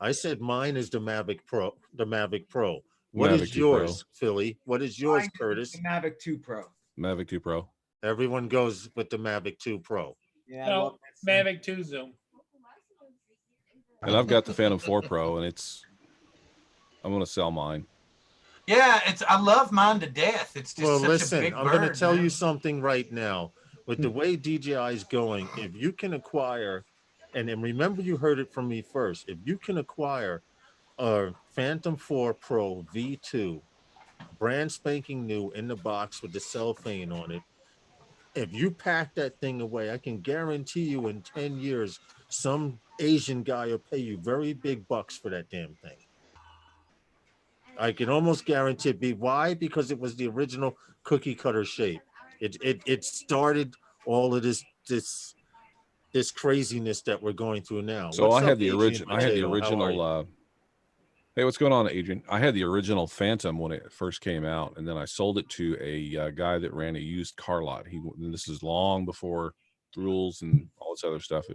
I said mine is the Mavic Pro. What Mavic is 2 Pro. yours, Philly? What is yours, Mine is Curtis? the Mavic 2 Pro. Mavic 2 Pro. Everyone goes with the Mavic 2 Pro. Yeah, I No, love that thing. Mavic 2 Zoom. And I've got the Phantom 4 Pro, and I'm gonna sell mine. Yeah, I love mine to death. It's just Well, such a listen, big I'm going to bird, tell man. you something right now. With the way DJI is going, if you can acquire, and remember you heard it from me first, if you can acquire a Phantom 4 Pro V2, brand spanking new in the box with the cellophane on it, if you pack that thing away, I can guarantee you in 10 years, some Asian guy will pay you very big bucks for that damn thing. I can almost guarantee it. Why? Because it was the original cookie cutter shape. It started all of this craziness that we're going through now. So What's I had up, the Adrian original. I had the Potato? How are you? original. Hey, what's going on, Adrian? I had the original Phantom when it first came out, and then I sold it to a guy that ran a used car lot. This is long before rules and all this other stuff.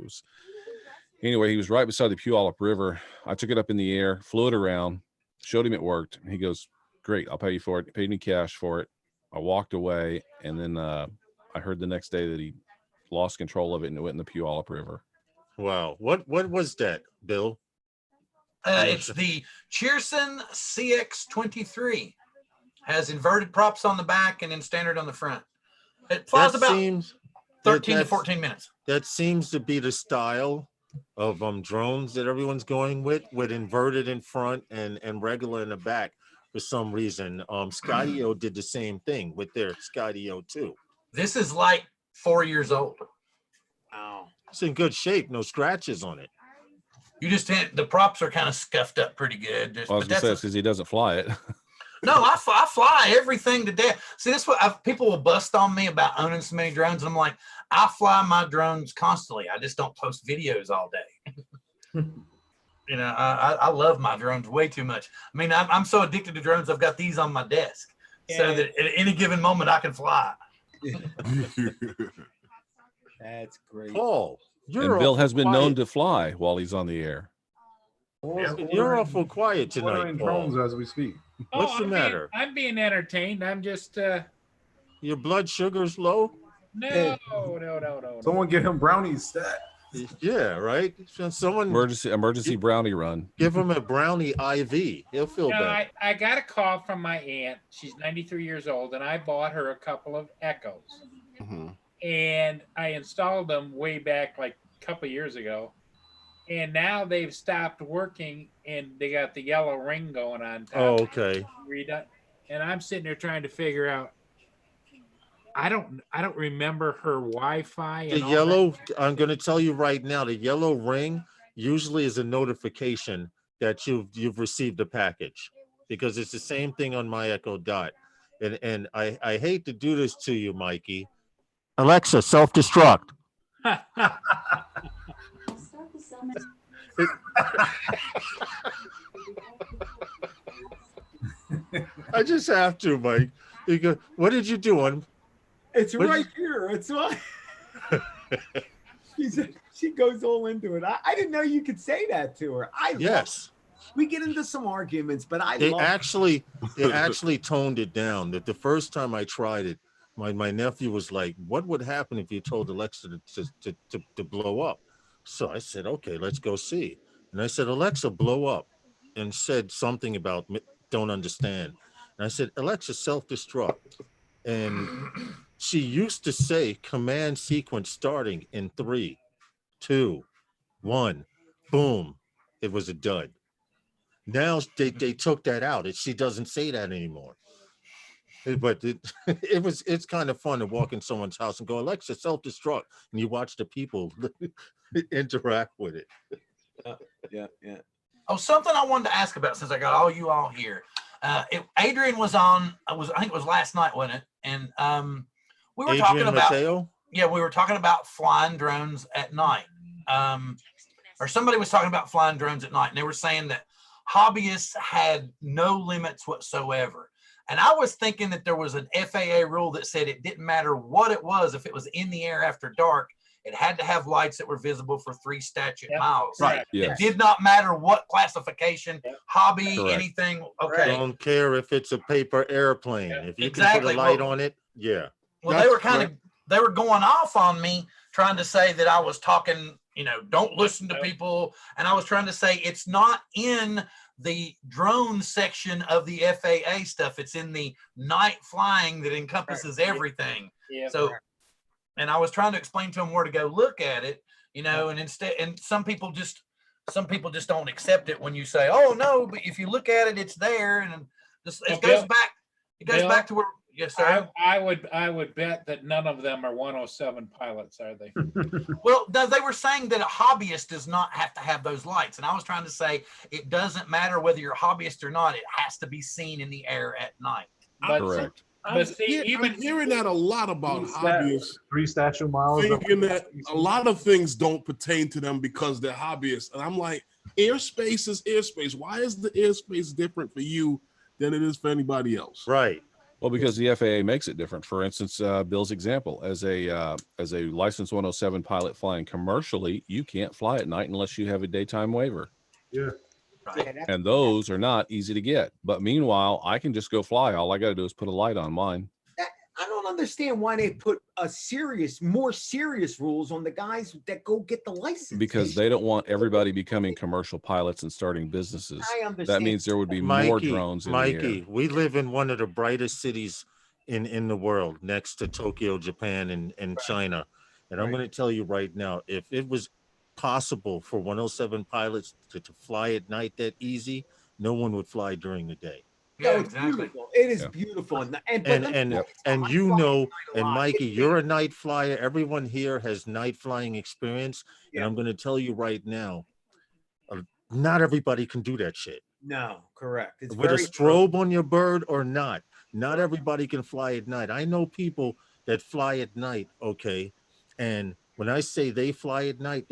Anyway, he was right beside the Puyallup River. I took it up in the air, flew it around, showed him it worked, and he goes, "Great, I'll pay you for it." He paid me cash for it. I walked away, and then I heard the next day that he lost control of it and it went in the Puyallup River. Wow. What was that, Bill? It's the Cheerson CX23. Has inverted props on the back and then standard on the front. It flies That about seems 13 to 14 minutes. That seems to be the style of drones that everyone's going with inverted in front and regular in the back for some reason. Skydio did the same thing with their Skydio 2. This is like 4 years old. Wow. It's in good shape, no scratches on it. You just the props are kind of scuffed up pretty good. I was gonna say because he doesn't fly it. No, I fly everything to death. See, that's what people will bust on me about owning so many drones. And I'm like, I fly my drones constantly. I just don't post videos all day. You know, I love my drones way too much. I mean, I'm so addicted to drones. I've got these on my desk so that at any given moment I can fly. That's great. Paul, and Bill has been known to fly while he's on the air. You're awful quiet tonight, Paul. drones as we speak. What's the matter? I'm being entertained. I'm just Your blood sugar's low? no. Someone get him brownies stat. Yeah, right. Someone emergency brownie run. Give him a brownie IV. He'll feel better. I got a call from my aunt. She's 93 years old, and I bought her a couple of Echoes. Mm-hmm. And I installed them way back like a couple years ago. And now they've stopped working, and they got the yellow ring going on top. Oh, okay. And I'm sitting there trying to figure out. I don't remember her Wi-Fi. The yellow. I'm going to tell you right now. The yellow ring usually is a notification that you've received a package, because it's the same thing on my Echo Dot. And I hate to do this to you, Mikey. Alexa, self-destruct. I just have to, Mike. You go, what did you do? It's right here. It's on. She goes all into it. I didn't know you could say that to her. Yes. We get into some arguments, but they actually toned it down. That the first time I tried it, my nephew was like, "What would happen if you told Alexa to blow up?" So I said, "Okay, let's go see." And I said, "Alexa, blow up," and said something about don't understand. And I said, "Alexa, self-destruct," and she used to say command sequence starting in 3, 2, 1, boom. It was a dud. Now they took that out. She doesn't say that anymore. But it's kind of fun to walk in someone's house and go, Alexa, self-destruct, and you watch the people interact with it. Yeah. Oh, something I wanted to ask about since I got all you all here. Adrian was on. I think it was last night, wasn't it? And we were talking about. Mateo? Yeah, we were talking about flying drones at night. Or somebody was talking about flying drones at night, and they were saying that hobbyists had no limits whatsoever. And I was thinking that there was an FAA rule that said it didn't matter what it was, if it was in the air after dark, it had to have lights that were visible for 3 statute Yep. miles. Right. Yes. It did not matter what classification, Yep. hobby, Correct. anything. Okay. Don't care if it's a paper airplane. If you can Exactly. put a light Well- on it, yeah. Well, they were they were going off on me, trying to say that I was talking, don't listen to people. And I was trying to say it's not in the drone section of the FAA stuff. It's in the night flying that encompasses everything. Yeah. So, and I was trying to explain to them where to go look at it, and some people just don't accept it when you say, oh no, but if you look at it, it's there. And it goes back to where, yes, sir. I would bet that none of them are 107 pilots, are they? Well, they were saying that a hobbyist does not have to have those lights. And I was trying to say it doesn't matter whether you're a hobbyist or not. It has to be seen in the air at night. But Correct. But see, I'm hearing that a lot about hobbyists, 3 statute miles. thinking that a lot of things don't pertain to them because they're hobbyists. And I'm like, airspace is airspace. Why is the airspace different for you than it is for anybody else? Right. Well, because the FAA makes it different. For instance, Bill's example, as a licensed 107 pilot flying commercially, you can't fly at night unless you have a daytime waiver. Yeah. Right. And those are not easy to get. But meanwhile, I can just go fly. All I got to do is put a light on mine. I don't understand why they put more serious rules on the guys that go get the license. Because they don't want everybody becoming commercial pilots and starting businesses. I understand. That means there would be more drones in the air. We live in one of the brightest cities in the world, next to Tokyo, Japan, and China. And I'm going to tell you right now, if it was possible for 107 pilots to fly at night that easy, no one would fly during the day. Yeah, it's exactly. beautiful. It is Yeah. beautiful. And Mikey, you're a night flyer. Everyone here has night flying experience. And Yeah. I'm going to tell you right now, not everybody can do that shit. No, correct. It's With a very strobe on your bird or not. Not everybody can fly at night. I know people that fly at night, okay? And when I say they fly at night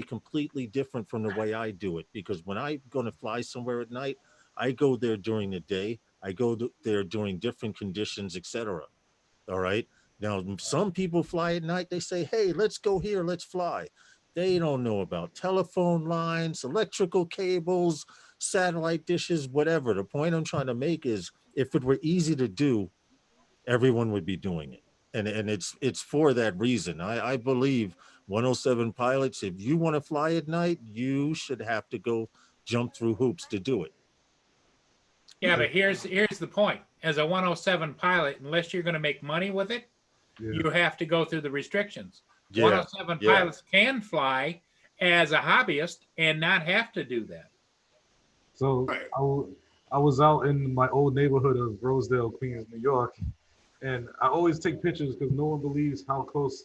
completely different from the way I do it. Because when I'm going to fly somewhere at night, I go there during the day. I go there during different conditions, etc. All right. Now, some people fly at night. They say, hey, let's go here. Let's fly. They don't know about telephone lines, electrical cables, satellite dishes, whatever. The point I'm trying to make is if it were easy to do, everyone would be doing it. And it's for that reason. I believe 107 pilots, if you want to fly at night, you should have to go jump through hoops to do it. Yeah, but here's the point. As a 107 pilot, unless you're going to make money with it, you have to go through the restrictions. 107 pilots can fly as a hobbyist and not have to do that. So I was out in my old neighborhood of Rosedale, Queens, New York, and I always take pictures because no one believes how close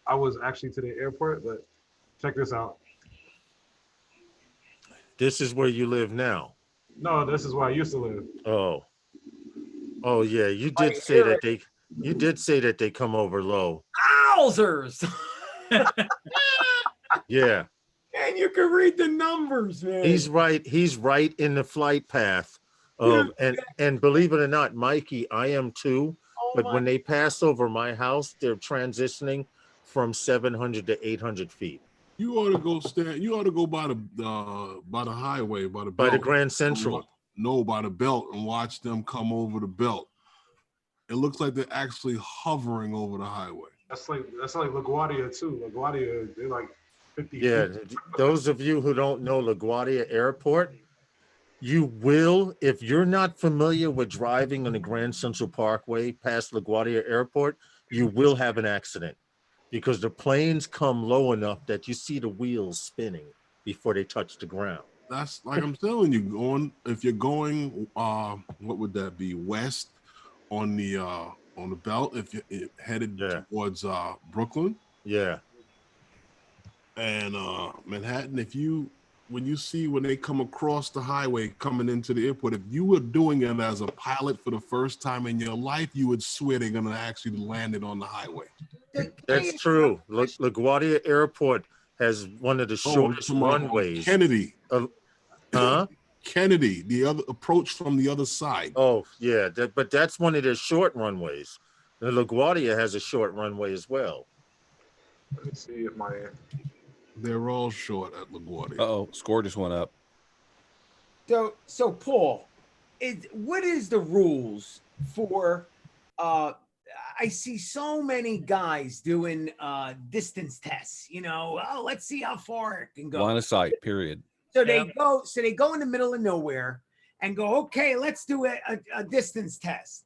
I was actually to the airport. But check this out. This is where you live now. No, this is where I used to live. Oh yeah, you did say that they come over low. Wowzers. Yeah. And you can read the numbers, man. He's right in the flight path of and believe it or not, Mikey, I am too. But when they pass over my house, they're transitioning from 700 to 800 feet. You ought to go You ought to go by the highway, by the belt. By the Grand Central. No, by the belt, and watch them come over the belt. It looks like they're actually hovering over the highway. That's like LaGuardia too. LaGuardia, they're like 50. Yeah, those of you who don't know LaGuardia Airport, you will, if you're not familiar with driving on the Grand Central Parkway past LaGuardia Airport, you will have an accident because the planes come low enough that you see the wheels spinning before they touch the ground. That's like I'm telling you, if you're going, what would that be? West on the belt, if you're headed towards Brooklyn. Yeah. And Manhattan, when they come across the highway coming into the airport, if you were doing it as a pilot for the first time in your life, you would swear they're going to actually land it on the highway. That's true. LaGuardia Airport has one of the shortest runways. Kennedy. Kennedy, the other approach from the other side. Oh, yeah. But that's one of their short runways. The LaGuardia has a short runway as well. Let me see if my They're all short at LaGuardia. Uh-oh, score just went up. So Paul, what is the rules for I see so many guys doing distance tests, let's see how far it can go. Line of sight, period. So they go in the middle of nowhere and go, okay, let's do a distance test.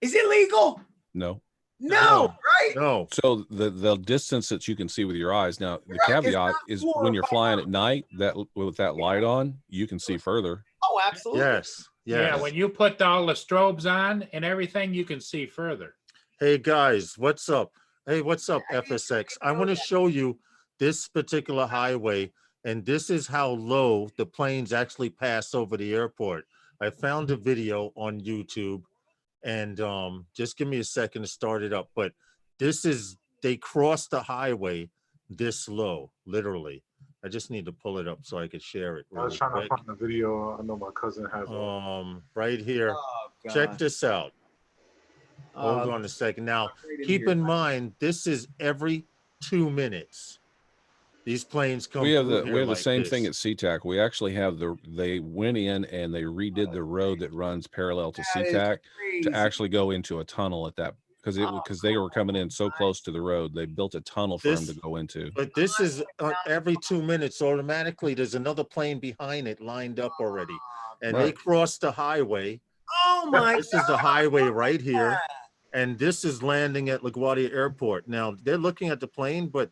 Is it legal? No. No, right? No. So the distance that you can see with your eyes. Now the caveat is when you're flying at night, that with that light on, you can see further. Oh, absolutely. Yes. Yeah, when you put all the strobes on and everything, you can see further. Hey guys, what's up? Hey, what's up, FSX? I want to show you this particular highway, and this is how low the planes actually pass over the airport. I found a video on YouTube, and just give me a second to start it up. But they cross the highway this low, literally. I just need to pull it up so I could share it. I was trying to find the video. I know my cousin has right here. Oh, Check this out. Hold on a second. Now, keep in mind, this is every 2 minutes. These planes come. We have the like same this. thing at SeaTac. We actually have they went in and they redid the road that runs parallel to SeaTac to actually go into a tunnel at that because they were coming in so close to the road. They built a tunnel for them to go into. But this is every 2 minutes automatically. There's another plane behind it lined up already, and they cross the highway. Oh my! This is the highway right here, and this is landing at LaGuardia Airport. Now they're looking at the plane, but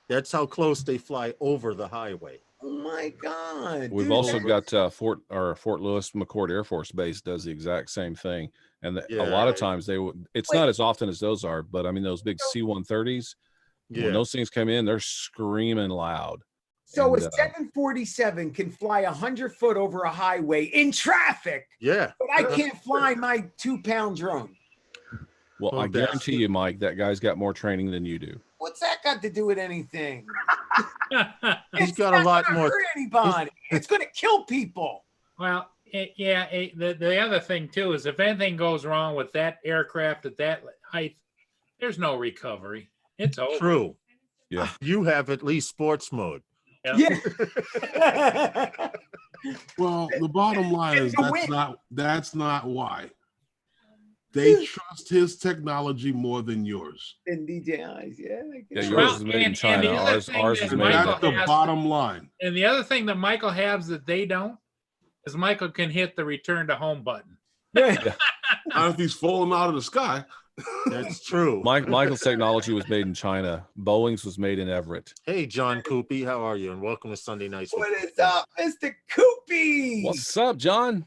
that's how close they fly over the highway. Oh my God! We've also got Fort Lewis McChord Air Force Base does the exact same thing, and a lot of times it's not as often as those are, but I mean those big C-130s, when those things come in, they're screaming loud. So a 747 can fly 100 foot over a highway in traffic. Yeah, but I can't fly my 2-pound drone. Well, I guarantee you, Mike, that guy's got more training than you do. What's that got to do with anything? He's got a lot more. Hurt anybody? It's going to kill people. Well, the other thing too is if anything goes wrong with that aircraft at that height, there's no recovery. It's over. True. Yeah. You have at least sports mode. Yeah. Well, the bottom line is that's not why. They trust his technology more than yours. And DJI's, yeah, yours is made in China. Ours is made. That's the bottom line. And the other thing that Michael has that they don't is Michael can hit the return to home button. Not if he's falling out of the sky. That's true. Michael's technology was made in China. Boeing's was made in Everett. Hey, John Coopy, how are you? And welcome to Sunday Nights. What is up, Mr. Coopy? What's up, John?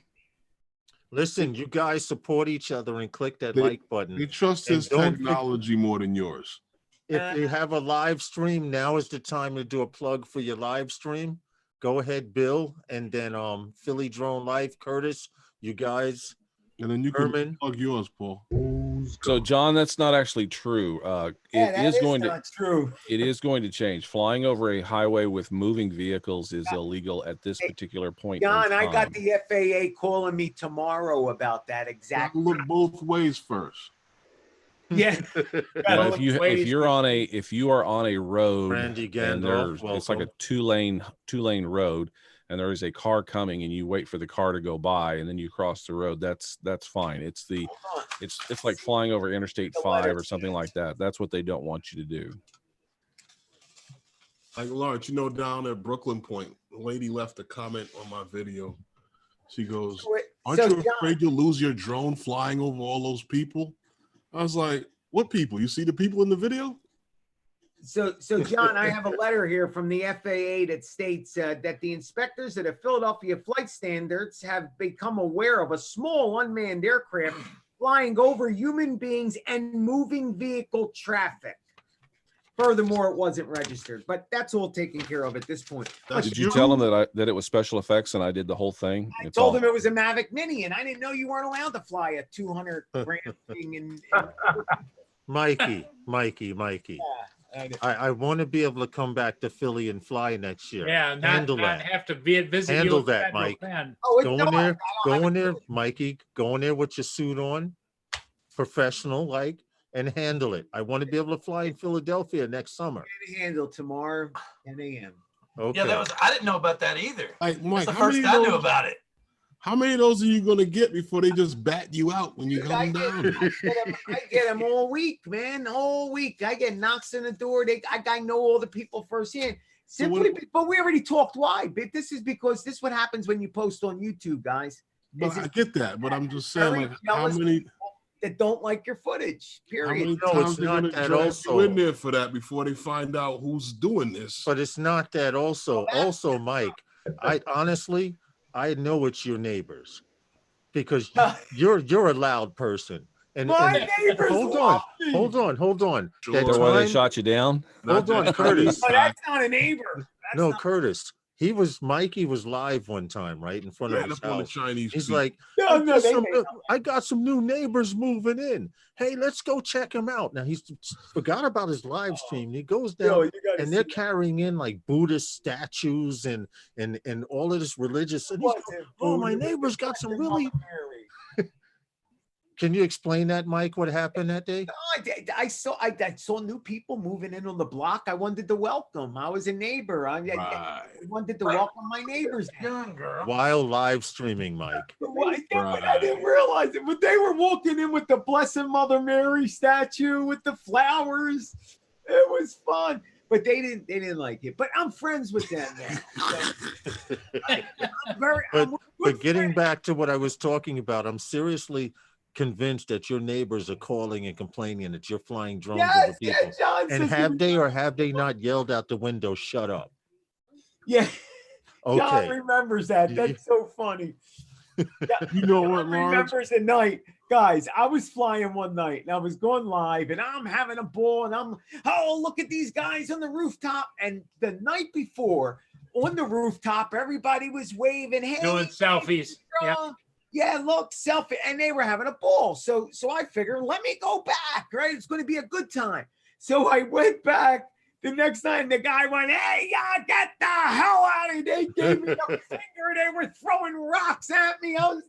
Listen, you guys support each other and click that like button. They trust his technology more than yours. If you have a live stream, now is the time to do a plug for your live stream. Go ahead, Bill, and then Philly Drone Life, Curtis, you guys. And then you can plug yours, Paul. So, John, that's not actually true. It is going to change. Flying over a highway with moving vehicles is illegal at this particular point. John, I got the FAA calling me tomorrow about that exactly. Look both ways first. Yeah. Well, if you are on a road Randy and it's like a two lane road, and there is a car coming and you wait for the car to go by and then you cross the road, that's fine. It's like flying over Interstate 5 or something like that. That's what they don't want you to do. Like Lawrence, down at Brooklyn Point, the lady left a comment on my video. She goes, "Aren't you afraid you'll lose your drone flying over all those people?" I was like, "What people? You see the people in the video?" So John, I have a letter here from the FAA that states that the inspectors at the Philadelphia Flight Standards have become aware of a small unmanned aircraft flying over human beings and moving vehicle traffic. Furthermore, it wasn't registered, but that's all taken care of at this point. Did you tell them that it was special effects and I did the whole thing? I told them it was a Mavic Mini, and I didn't know you weren't allowed to fly a 200 grand thing. Mikey. Yeah. I want to be able to come back to Philly and fly next year. Yeah, not have to visit Handle you that, Mike. Oh, go in there, Mikey. Go in there with your suit on, professional, like, and handle it. I want to be able to fly in Philadelphia next summer. Handle tomorrow, 10 a.m. Okay. Yeah, I didn't know about that either. Like, Mike, That's the first I knew about it. How many of those are you gonna get before they just bat you out when you come down? I get them all week, man. All week. I get knocks on the door. I know all the people firsthand. Simply, but we already talked why. But this is because this is what happens when you post on YouTube, guys. But I get that, but I'm just saying, like, how many that don't like your footage? Period. No, it's not that also. You in there for that before they find out who's doing this. But it's not that also. Also, Mike, I honestly, I know it's your neighbors because you're a loud person. And neighbors. Hold on. That why they shot you down? Hold on, Curtis. Oh, that's not a neighbor. No, Curtis. Mikey was live one time, right in front of his house. He's like, I got some new neighbors moving in. Hey, let's go check him out. Now he's forgot about his live stream. He goes down and they're carrying in like Buddhist statues and all of this religious. And he's going, oh, my neighbor's got some really. Can you explain that, Mike? What happened that day? No, I saw new people moving in on the block. I wanted to welcome. I was a neighbor. I wanted to welcome my neighbors. Young girl. While live streaming, Mike. I didn't realize it, but they were walking in with the Blessed Mother Mary statue with the flowers. It was fun, but they didn't like it. But I'm friends with them now. But getting back to what I was talking about, I'm seriously convinced that your neighbors are calling and complaining that you're flying drones over people. And have they not yelled out the window, shut up? Yeah. Okay. John remembers that. That's so funny. You know what, Lawrence? Remembers the night. Guys, I was flying one night and I was going live and I'm having a ball and look at these guys on the rooftop. And the night before on the rooftop, everybody was waving, hey, doing selfies. Yeah, look, selfie, and they were having a ball. So I figured, let me go back, right? It's going to be a good time. So I went back the next night, and the guy went, hey, get the hell out of here. They gave me the finger. They were throwing rocks at me. I was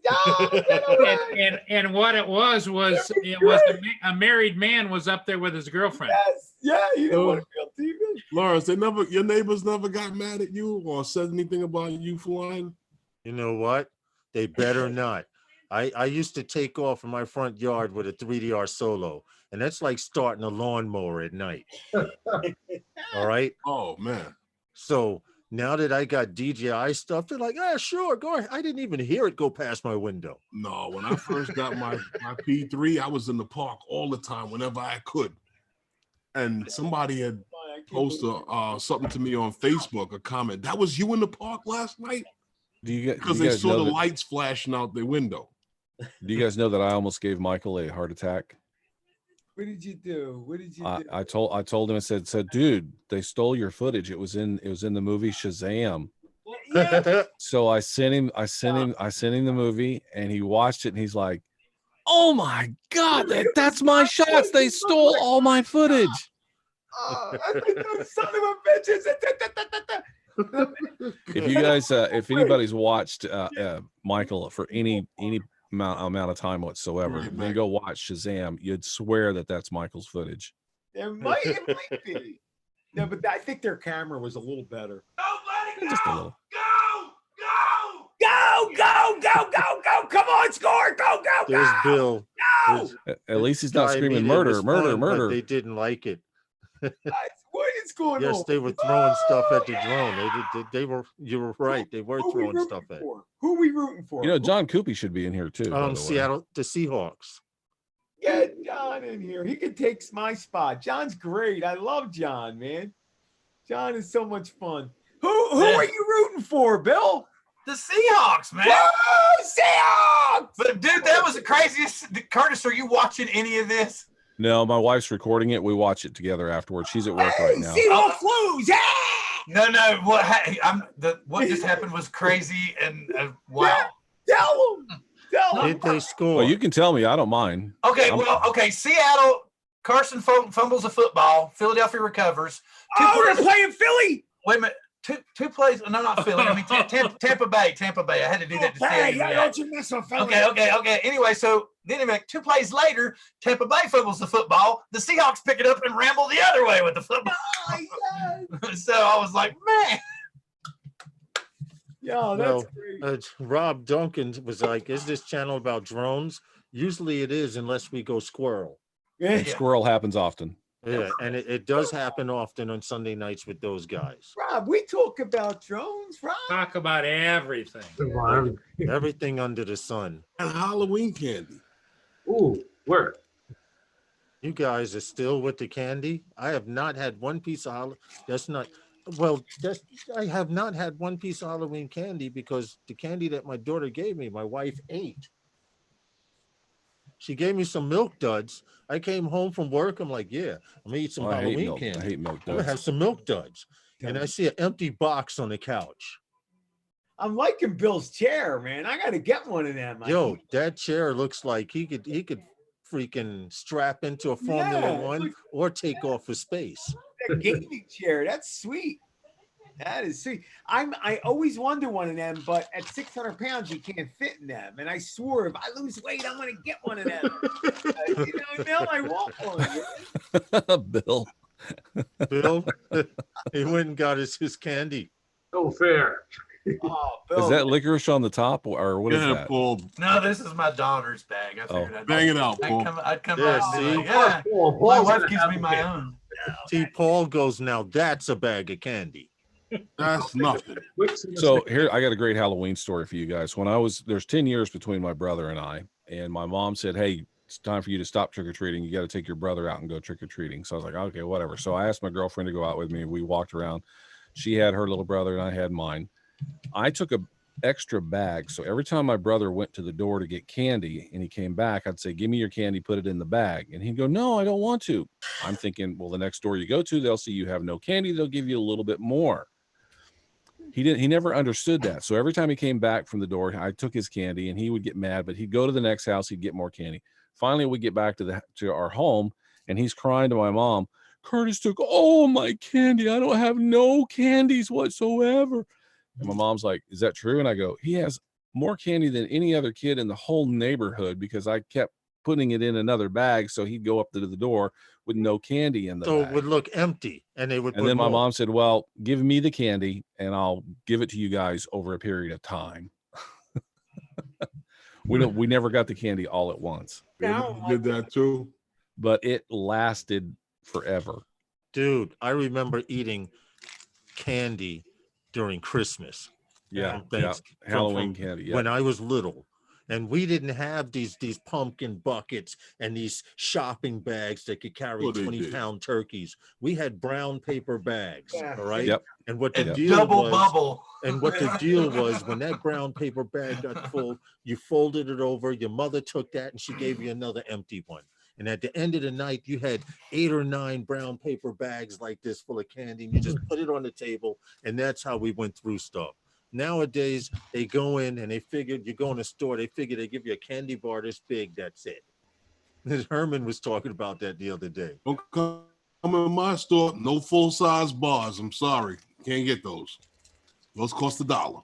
and what it was a married man was up there with his girlfriend. Yes, yeah, he didn't want to be on TV. Lawrence, your neighbors never got mad at you or said anything about you flying? You know what? They better not. I used to take off in my front yard with a 3DR Solo, and that's like starting a lawnmower at night. All right? Oh, man. So now that I got DJI stuff, they're like, sure, go ahead. I didn't even hear it go past my window. No, when I first got my P3, I was in the park all the time whenever I could. And somebody had posted something to me on Facebook, a comment. That was you in the park last night? Because they saw the lights flashing out the window. Do you guys know that I almost gave Michael a heart attack? What did you do? I told him, I said, dude, they stole your footage. It was in the movie Shazam. Yeah. So I sent him the movie, and he watched it, and he's like, oh my God, that's my shots. They stole all my footage. Son of a bitches. If you guys, if anybody's watched Michael for any amount of time whatsoever, then go watch Shazam. You'd swear that that's Michael's footage. It might be. No, but I think their camera was a little better. Just a little. Go! Come on, score! Go! There's Bill. No! At least he's not screaming murder. They didn't like it. What is going on? Yes, they were throwing stuff at the drone. They were. You were right. They were throwing stuff at. Who are we rooting for? You know, John Coopy should be in here too. Seattle, the Seahawks. Get John in here. He can take my spot. John's great. I love John, man. John is so much fun. Who are you rooting for, Bill? The Seahawks, man. Woo, Seahawks! But dude, that was the craziest. Curtis, are you watching any of this? No, my wife's recording it. We watch it together afterwards. She's at work right now. Seahawks lose. Yeah! No. What just happened was crazy and wow. Tell them. Did they score? Well, you can tell me. I don't mind. Okay. Seattle. Carson fumbles a football. Philadelphia recovers. They're playing Philly. Wait a minute. two plays. No, not Philly. I mean Tampa Bay. I had to do that to see. Don't you mess with Philly. Okay. Anyway, so then like 2 plays later, Tampa Bay fumbles the football. The Seahawks pick it up and ramble the other way with the football. Oh, yes. So I was like, man. Yo, that's great. Rob Duncan was like, is this channel about drones? Usually it is, unless we go squirrel. Yeah. Squirrel happens often. Yeah, and it does happen often on Sunday nights with those guys. Rob, we talk about drones, Rob. Talk about everything. Everything under the sun. And Halloween candy. Ooh, where? You guys are still with the candy. I have not had one piece of I have not had one piece of Halloween candy because the candy that my daughter gave me, my wife ate. She gave me some milk duds. I came home from work. I'm like, yeah, I'm gonna eat some Halloween candy. I hate milk I'm gonna have duds. some milk duds. And I see an empty box on the couch. I'm liking Bill's chair, man. I gotta get one of them. Yo, that chair looks like he could freaking strap into a Formula One or take off for space. That gaming chair, that's sweet. That is sweet. I always wonder one of them, but at 600 pounds, you can't fit in them. And I swore if I lose weight, I'm gonna get one of them. Bill, I want one. Bill. Bill, he went and got his candy. No fair. Oh, Bill. Is that licorice on the top or what is that? Paul. No, this is my daughter's bag. I figured I'd Bang it out, Paul. I'd come Yeah, out and be see? like, yeah. My wife gives me my own. See, Paul goes, now that's a bag of candy. That's nothing. So here, I got a great Halloween story for you guys. There's 10 years between my brother and my mom said, hey, it's time for you to stop trick-or-treating. You got to take your brother out and go trick-or-treating. So I was like, okay, whatever. So I asked my girlfriend to go out with me. We walked around. She had her little brother and I had mine. I took a extra bag. So every time my brother went to the door to get candy and he came back, I'd say, give me your candy, put it in the bag. And he'd go, no, I don't want to. I'm thinking, well, the next door you go to, they'll see you have no candy. They'll give you a little bit more. He never understood that. So every time he came back from the door, I took his candy and he would get mad, but he'd go to the next house, he'd get more candy. Finally, we get back to our home and he's crying to my mom, Curtis took all my candy. I don't have no candies whatsoever. And my mom's like, is that true? And I go, he has more candy than any other kid in the whole neighborhood because I kept putting it in another bag. So he'd go up to the door with no candy in the bag. It would look empty and then my mom said, well, give me the candy and I'll give it to you guys over a period of time. We never got the candy all at once. Yeah, did that too. But it lasted forever. Dude, I remember eating candy during Christmas. Yeah. Halloween candy. Yeah. When I was little. And we didn't have these pumpkin buckets and these shopping bags that could carry 20-pound turkeys. We had brown paper bags, all right? Yep. And what the deal double was, bubble. And what the deal was, when that brown paper bag got full, you folded it over. Your mother took that and she gave you another empty one. And at the end of the night, you had 8 or 9 brown paper bags like this full of candy. And you just put it on the table. And that's how we went through stuff. Nowadays, they go in and they figured you go in a store, they figure they give you a candy bar this big, that's it. Herman was talking about that the other day. Don't come in my store, no full-size bars. I'm sorry. Can't get those. Those cost $1.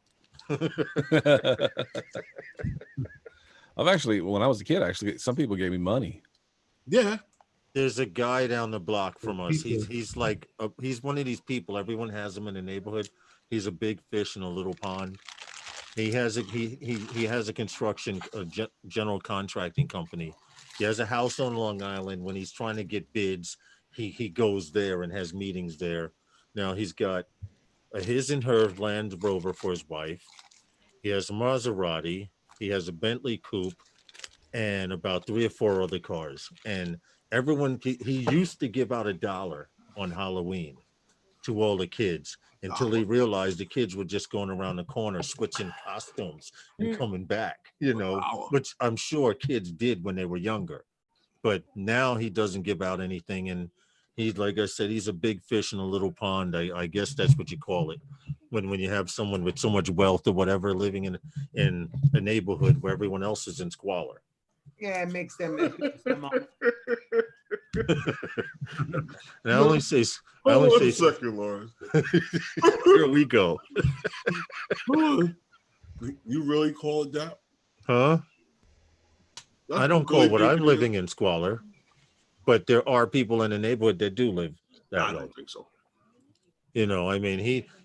I've actually, when I was a kid, some people gave me money. Yeah. There's a guy down the block from us. He's like, he's one of these people. Everyone has him in the neighborhood. He's a big fish in a little pond. He has a construction general contracting company. He has a house on Long Island. When he's trying to get bids, he goes there and has meetings there. Now he's got a his and her Land Rover for his wife. He has a Maserati. He has a Bentley coupe and about 3 or 4 other cars. And everyone, he used to give out $1 on Halloween to all the kids until he realized the kids were just going around the corner switching costumes and coming back, which I'm sure kids did when they were younger. But now he doesn't give out anything. And he's, like I said, he's a big fish in a little pond. I guess that's what you call it. When you have someone with so much wealth or whatever living in a neighborhood where everyone else is in squalor. Yeah, it makes them And I only say, Hold on a second, Lawrence. here we go. You really call it that? Huh? That's I don't really call what I'm thinking living in squalor, but there are people in the neighborhood that do live that I way. don't think so. You know, I mean,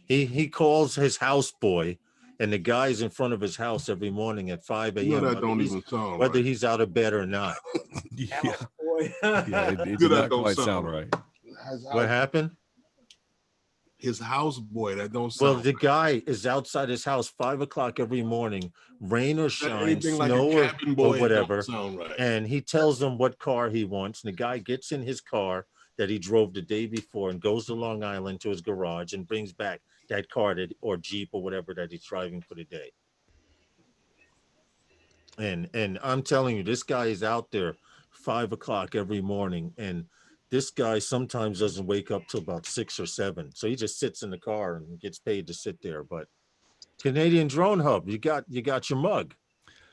he calls his houseboy, and the guy's in front of his house every morning at 5 a.m. You know that don't even sound whether right. he's out of bed or not. Yeah, it You did know not that don't quite sound sound right. What happened? His houseboy, that don't Well, sound the guy is outside his house 5 o'clock every morning, rain or shine, anything like snow a cabin boy, or it whatever. don't sound right. And he tells them what car he wants. And the guy gets in his car that he drove the day before and goes to Long Island to his garage and brings back that car or Jeep or whatever that he's driving for the day. And I'm telling you, this guy is out there 5 o'clock every morning, and this guy sometimes doesn't wake up till about 6 or 7. So he just sits in the car and gets paid to sit there. But Canadian Drone Hub, you got your mug.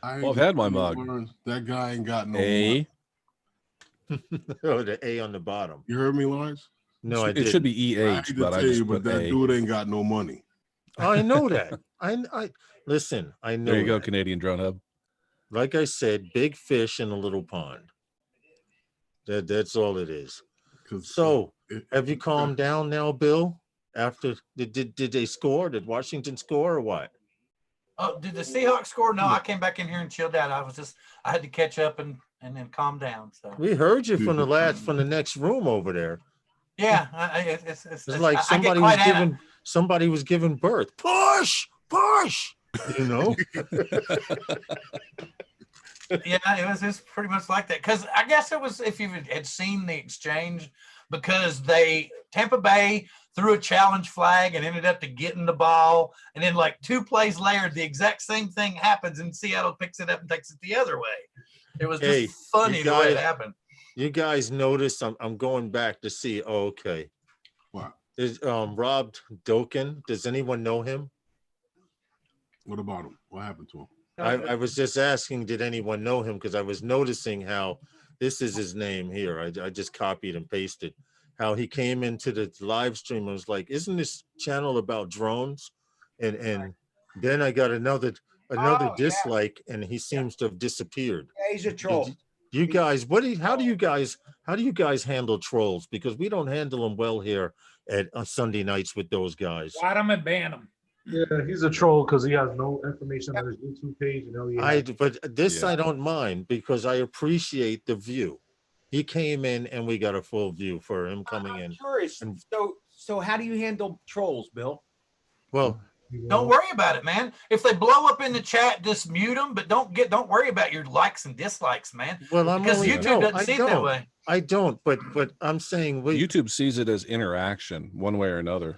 Well, I've had my mug. That guy ain't got no A. Oh, the A on the bottom. You heard me, Lawrence? No, I It didn't. should be I EH, hate to but I tell just you, but put that A. dude ain't got no money. I know that. I listen. I know. There you go, that. Canadian Drone Hub. Like I said, big fish in a little pond. That's all it is. So, have you calmed down now, Bill? After did they score? Did Washington score or what? Oh, did the Seahawks score? No, I came back in here and chilled out. I had to catch up and then calm down. So We heard you from the next room over there. yeah, It's like somebody was giving birth. Push. You know. Yeah, it was pretty much like that. Because I guess it was, if you had seen the exchange, because Tampa Bay threw a challenge flag and ended up to getting the ball, and then like 2 plays later, the exact same thing happens, and Seattle picks it up and takes it the other way. It was just funny the way it happened. You guys notice I'm going back to see. Oh, okay. What? Is Rob Doken? Does anyone know him? What about him? What happened to him? I was just asking, did anyone know him? Because I was noticing how this is his name here. I just copied and pasted how he came into the live stream and was like, isn't this channel about drones? And then I got another dislike, and he seems to have disappeared. Yeah, he's a troll. You guys, how do you guys handle trolls? Because we don't handle them well here on Sunday nights with those guys. Got him and ban him. Yeah, he's a troll because he has no information on his YouTube page. But this I don't mind because I appreciate the view. He came in and we got a full view for him coming in. Curious. So how do you handle trolls, Bill? Well, don't worry about it, man. If they blow up in the chat, just mute them. But don't worry about your likes and dislikes, man. Well, because YouTube doesn't see it that way. I don't. But I'm saying YouTube sees it as interaction, one way or another.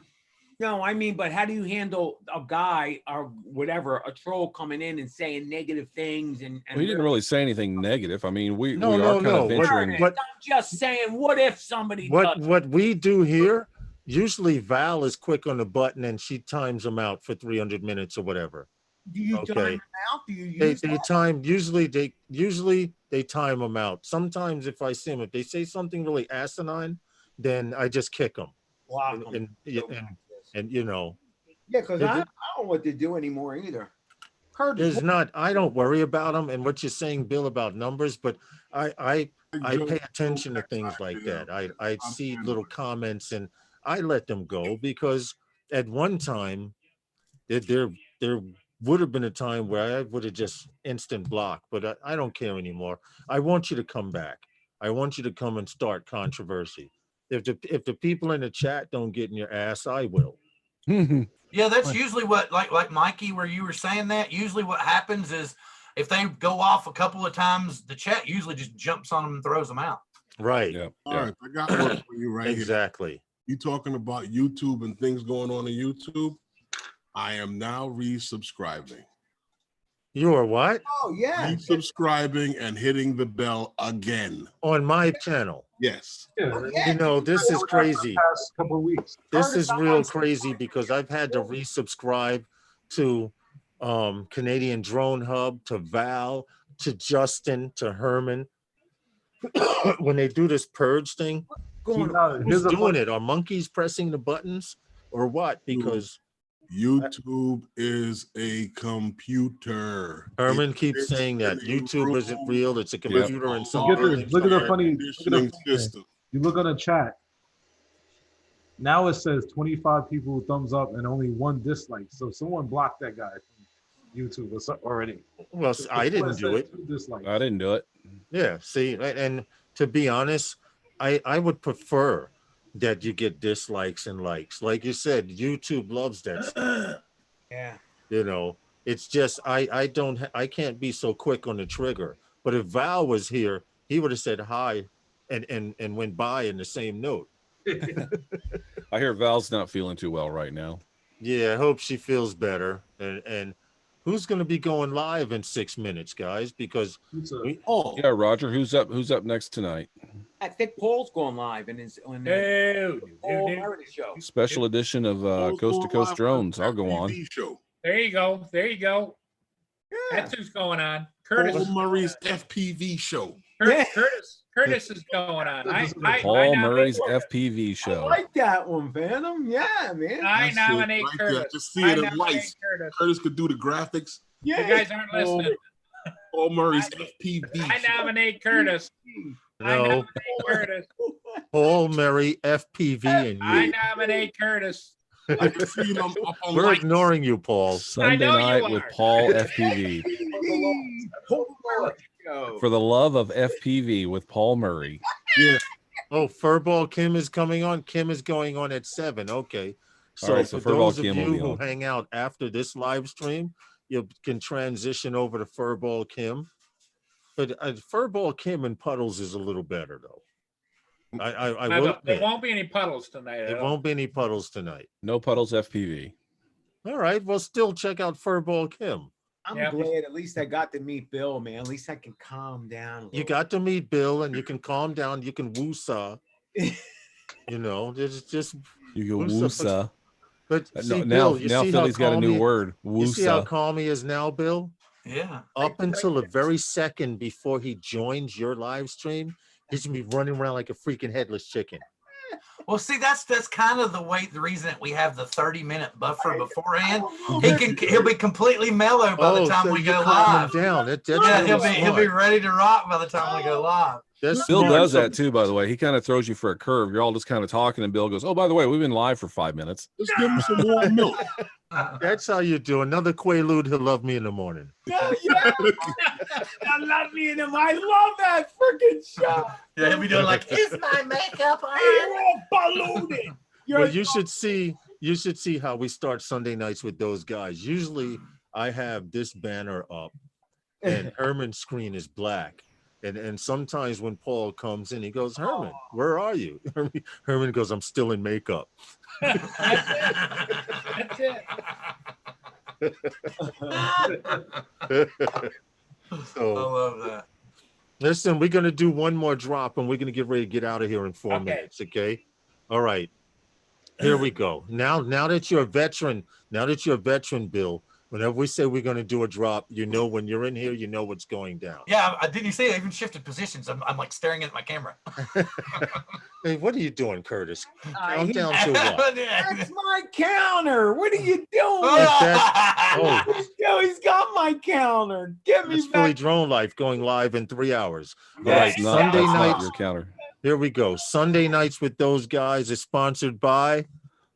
No, I mean, but how do you handle a guy or whatever, a troll coming in and saying negative things? And he didn't really say anything negative. I mean, we are no. kind of venturing. I'm just saying, what if somebody does? What we do here, usually Val is quick on the button and she times them out for 300 minutes or whatever. Do you time them out? Do you use usually they time them out. Sometimes if I see them, if they say something really asinine, then I just kick them. Wow. And you know, yeah, because I don't know what to do anymore either. I don't worry about them and what you're saying, Bill, about numbers, but I pay attention to things like that. I see little comments and I let them go because at one time there would have been a time where I would have just instant block, but I don't care anymore. I want you to come back. I want you to come and start controversy. If the people in the chat don't get in your ass, I will. Yeah, that's usually what, like Mikey, where you were saying that. Usually, what happens is if they go off a couple of times, the chat usually just jumps on them and throws them out. Right. Yeah. All right, I got one for you right exactly. Here. You talking about YouTube and things going on in YouTube? I am now resubscribing. You are what? Oh yeah. Resubscribing and hitting the bell again on my channel. Yes. You know, this is crazy. Past couple of weeks. This is real crazy because I've had to resubscribe to Canadian Drone Hub, to Val, to Justin, to Herman. when they do this purge thing, Going on. who's doing it? Are monkeys pressing the buttons or what? Because YouTube is a computer. Herman keeps saying that YouTube isn't real. It's a computer and some Look at the funny system. You look on the chat. Now it says 25 people thumbs up and only 1 dislike. So someone blocked that guy from YouTube already. Well, I didn't do it. I didn't do it. Yeah, see, and to be honest, I would prefer that you get dislikes and likes. Like you said, YouTube loves that stuff. Yeah. You know, it's just I can't be so quick on the trigger. But if Val was here, he would have said hi and went by in the same note. I hear Val's not feeling too well right now. Yeah, I hope she feels better. And who's going to be going live in 6 minutes, guys? Because yeah, Roger, who's up next tonight? I think Paul's going live in his on Paul Meredith show. Special edition of Coast to Coast Drones. I'll go on. There you go. There you go. Yeah. That's who's going on. Curtis. Paul Murray's FPV show. Curtis is going on. Paul Murray's FPV show. I like that one, Phantom. Yeah, man. I nominate right Curtis. there. Just see it in nominate lights. Curtis could do the graphics. Yeah. You guys aren't listening. Paul Murray's FPV. I nominate Curtis. I no, nominate Curtis. Paul Murray, FPV, and you. I nominate Curtis. I can see him up on We're lights. ignoring you, Paul. Sunday know you night are. with Paul FPV. For the love of FPV with Paul Murray. Yeah. Oh, Furball Kim is coming on. Kim is going on at 7. Okay. So, right, so for Furball those of Kim will you be who on. hang out after this live stream, you can transition over to Furball Kim. But Furball Kim and Puddles is a little better, though. I will There admit, won't be any puddles tonight. there won't be any Puddles tonight. No Puddles FPV. All right. Well, still check out Furball Kim. I'm Yeah. glad at least I got to meet Bill, man. At least I can calm down. You got to meet Bill, and you can calm down. You can woo-saw. You know, it's just You go Woosa. woosa. But see, Now Bill, you see how Philly's got a calm new he- word. You see how Woosa. calm he is now, Bill? Yeah. Up until the very second before he joins your live stream, he's gonna be running around like a freaking headless chicken. Well, see, that's kind of the reason that we have the 30-minute buffer beforehand. He'll be completely mellow by the time so we you're go calming live. him down. That's Yeah, really he'll be smart. ready to rock by the time we go live. That's Bill smart. does So that too, by the way. He kind of throws you for a curve. You're all just kind of talking, and Bill goes, "Oh, by the way, we've been live for 5 minutes." Just give him some warm milk. That's how you do. Another Quaalude, he'll love me in the morning. Yeah, yeah. I love me in him. I love that freaking show. Yeah, he'll be doing like, "Is my makeup on?" You're all ballooning. Well, you should see how we start Sunday nights with those guys. Usually I have this banner up and Herman's screen is black. And sometimes when Paul comes in, he goes, "Herman, where are you?" Herman goes, "I'm still in makeup." That's it. I So love that. listen, we're gonna do one more drop and we're gonna get ready to get out of here in 4 Okay. minutes. Okay. All right. Here we go. Now that you're a veteran, Bill, whenever we say we're gonna do a drop, you know when you're in here, you know what's going down. Yeah, didn't you see? I even shifted positions. I'm like staring at my camera. Hey, what are you doing, Curtis? Count down to what? That's my counter. What are you doing? Oh, Yo, he's got my counter. Get me that's Philly back. Drone Life going live in 3 hours. All That's right, not, Sunday that's not nights. your counter. Here we go. Sunday nights with those guys is sponsored by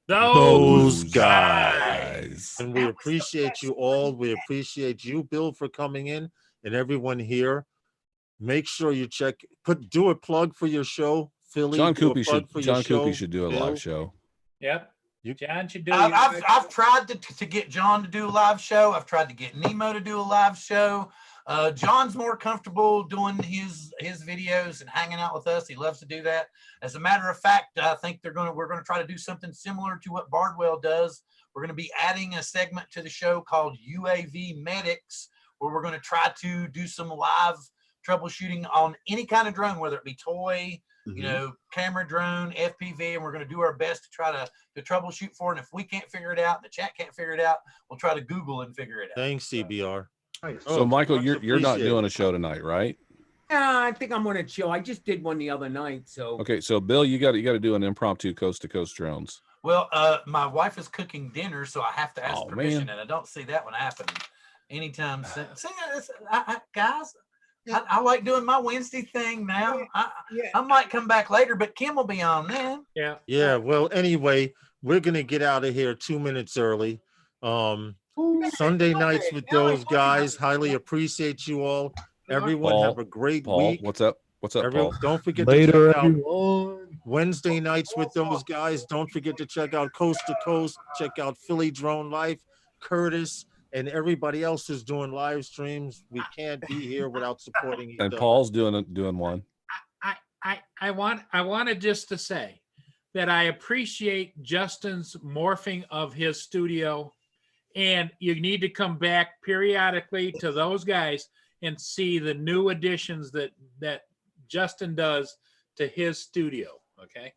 Those guys. and we appreciate you all. We appreciate you, Bill, for coming in, and everyone here. Make sure you do a plug for your show, Philly. John do a Coopy plug for your show, should do a Bill. live show. Yep. You- John should do. I've tried to get John to do a live show. I've tried to get Nemo to do a live show. John's more comfortable doing his videos and hanging out with us. He loves to do that. As a matter of fact, I think we're going to try to do something similar to what Bardwell does. We're going to be adding a segment to the show called UAV Medics, where we're going to try to do some live troubleshooting on any kind of drone, whether it be toy, camera drone, FPV, and we're going to do our best to try to troubleshoot for it. And if we can't figure it out, and the chat can't figure it out, we'll try to Google and figure it out. Thanks, CBR. So, Michael, much you're not appreciated. doing a show tonight, right? I think I'm gonna chill. I just did one the other night, so Okay, so Bill, you got to do an impromptu coast to coast drones. Well, my wife is cooking dinner, so I have to ask Oh, permission, man. and I don't see that one happening anytime soon. See, guys, I like doing my Wednesday thing now. I might come back later, but Kim will be on then. Yeah. Yeah. Well, anyway, we're gonna get out of here 2 minutes early. Sunday nights with those guys. Highly appreciate you all. Everyone Paul, have a great Paul, week. what's up? What's up, Everyone, Paul? don't forget Later, to check out everyone. Wednesday nights with those guys. Don't forget to check out Coast to Coast. Check out Philly Drone Life, Curtis, and everybody else is doing live streams. We can't be here without supporting each And other. Paul's doing one. I wanted just to say that I appreciate Justin's morphing of his studio, and you need to come back periodically to those guys and see the new additions that Justin does to his studio. Okay.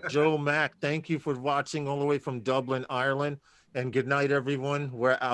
Joe Mack, thank you for watching all the way from Dublin, Ireland. And good night, everyone. We're out.